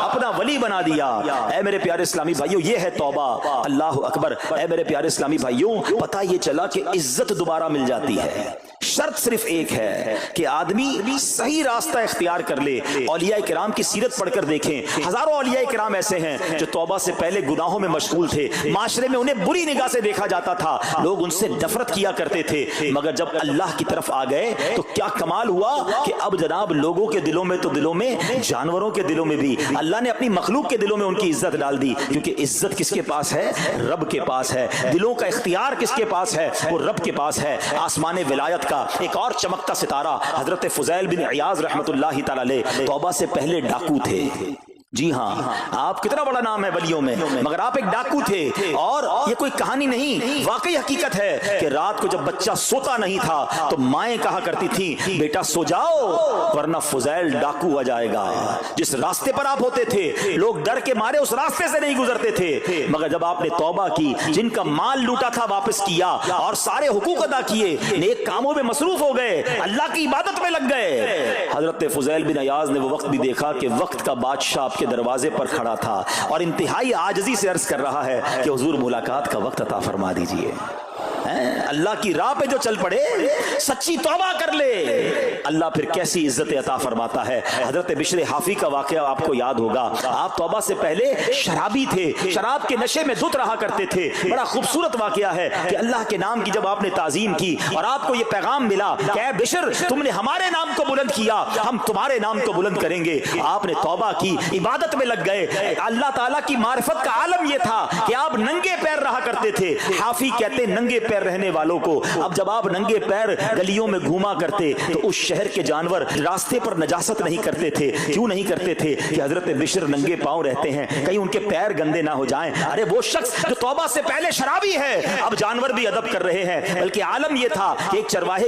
اپنا ولی بنا دیا۔ اے میرے پیارے اسلامی بھائیوں، یہ ہے توبہ، اللہ اکبر۔ اے میرے پیارے اسلامی بھائیوں، پتہ یہ چلا کہ عزت دوبارہ مل جاتی ہے، شرط صرف ایک ہے کہ آدمی صحیح راستہ اختیار کر لے۔ اولیاء کرام کی سیرت پڑھ کر دیکھیں، ہزاروں اولیاء کرام ایسے ہیں جو توبہ سے پہلے گناہوں میں مشغول تھے، معاشرے میں انہیں بری نگاہ سے دیکھا جاتا تھا، لوگ ان سے نفرت کیا کرتے تھے، مگر جب اللہ کی طرف آ گئے تو کیا کمال ہوا کہ اب جناب لوگوں کے دلوں میں تو دلوں میں، جانوروں کے دلوں میں بھی اللہ نے اپنی مخلوق کے دلوں میں ان کی عزت ڈال دی، کیونکہ عزت کس کے پاس ہے؟ رب کے پاس ہے۔ دلوں کا اختیار کس کے پاس ہے؟ وہ رب کے پاس ہے۔ آسمان ولایت کا ایک اور چمکتا ستارہ حضرت فضیل بن عیاض رحمت اللہ تعالی علیہ توبہ سے پہلے ڈاکو تھے، جی ہاں، آپ کتنا بڑا نام ہے ولیوں میں، مگر آپ ایک ڈاکو تھے، اور یہ کوئی کہانی نہیں، واقعی حقیقت ہے کہ رات کو جب بچہ سوتا نہیں تھا تو مائیں کہا کرتی تھی بیٹا سو جاؤ ورنہ فضیل ڈاکو آ جائے گا۔ جس راستے پر آپ ہوتے تھے لوگ ڈر کے مارے اس راستے سے نہیں گزرتے تھے، مگر جب آپ نے توبہ کی، جن کا مال لوٹا تھا واپس کیا اور سارے حقوق ادا کیے، نیک کاموں میں مصروف ہو گئے، اللہ کی عبادت میں لگ گئے، حضرت فضیل بن عیاض نے وہ وقت بھی دیکھا کہ وقت کا بادشاہ کے دروازے پر کھڑا تھا اور انتہائی عاجزی سے عرض کر رہا ہے کہ حضور ملاقات کا وقت عطا فرما دیجئے۔ اللہ کی راہ پہ جو چل پڑے، سچی توبہ کر لے، اللہ پھر کیسی عزت عطا فرماتا ہے۔ حضرت بشر حافی کا واقعہ آپ کو یاد ہوگا، آپ توبہ سے پہلے شرابی تھے، شراب کے نشے میں دھت رہا کرتے تھے۔ بڑا خوبصورت واقعہ ہے کہ اللہ کے نام کی جب آپ نے تعظیم کی اور آپ کو یہ پیغام ملا کہ اے بشر تم نے ہمارے نام کو بلند کیا، ہم تمہارے نام کو بلند کریں گے، آپ نے توبہ کی، عبادت میں لگ گئے۔ اللہ تعالیٰ کی معرفت کا عالم یہ تھا کہ آپ ننگے پیر رہا کرتے تھے۔ حافی کہتے ننگے پیر رہنے والوں کو، اب جب آپ ننگے پیر گلیوں میں گھوما کرتے تو اس شہر کے جانور راستے پر نجاست نہیں کرتے تھے۔ کیوں نہیں کرتے تھے؟ کہ حضرت بشر ننگے پاؤں رہتے ہیں، کہیں ان کے پیر گندے نہ ہو جائیں۔ ارے وہ شخص جو توبہ سے پہلے شرابی ہے اب جانور بھی ادب کر رہے ہیں، بلکہ عالم یہ تھا کہ ایک چرواہے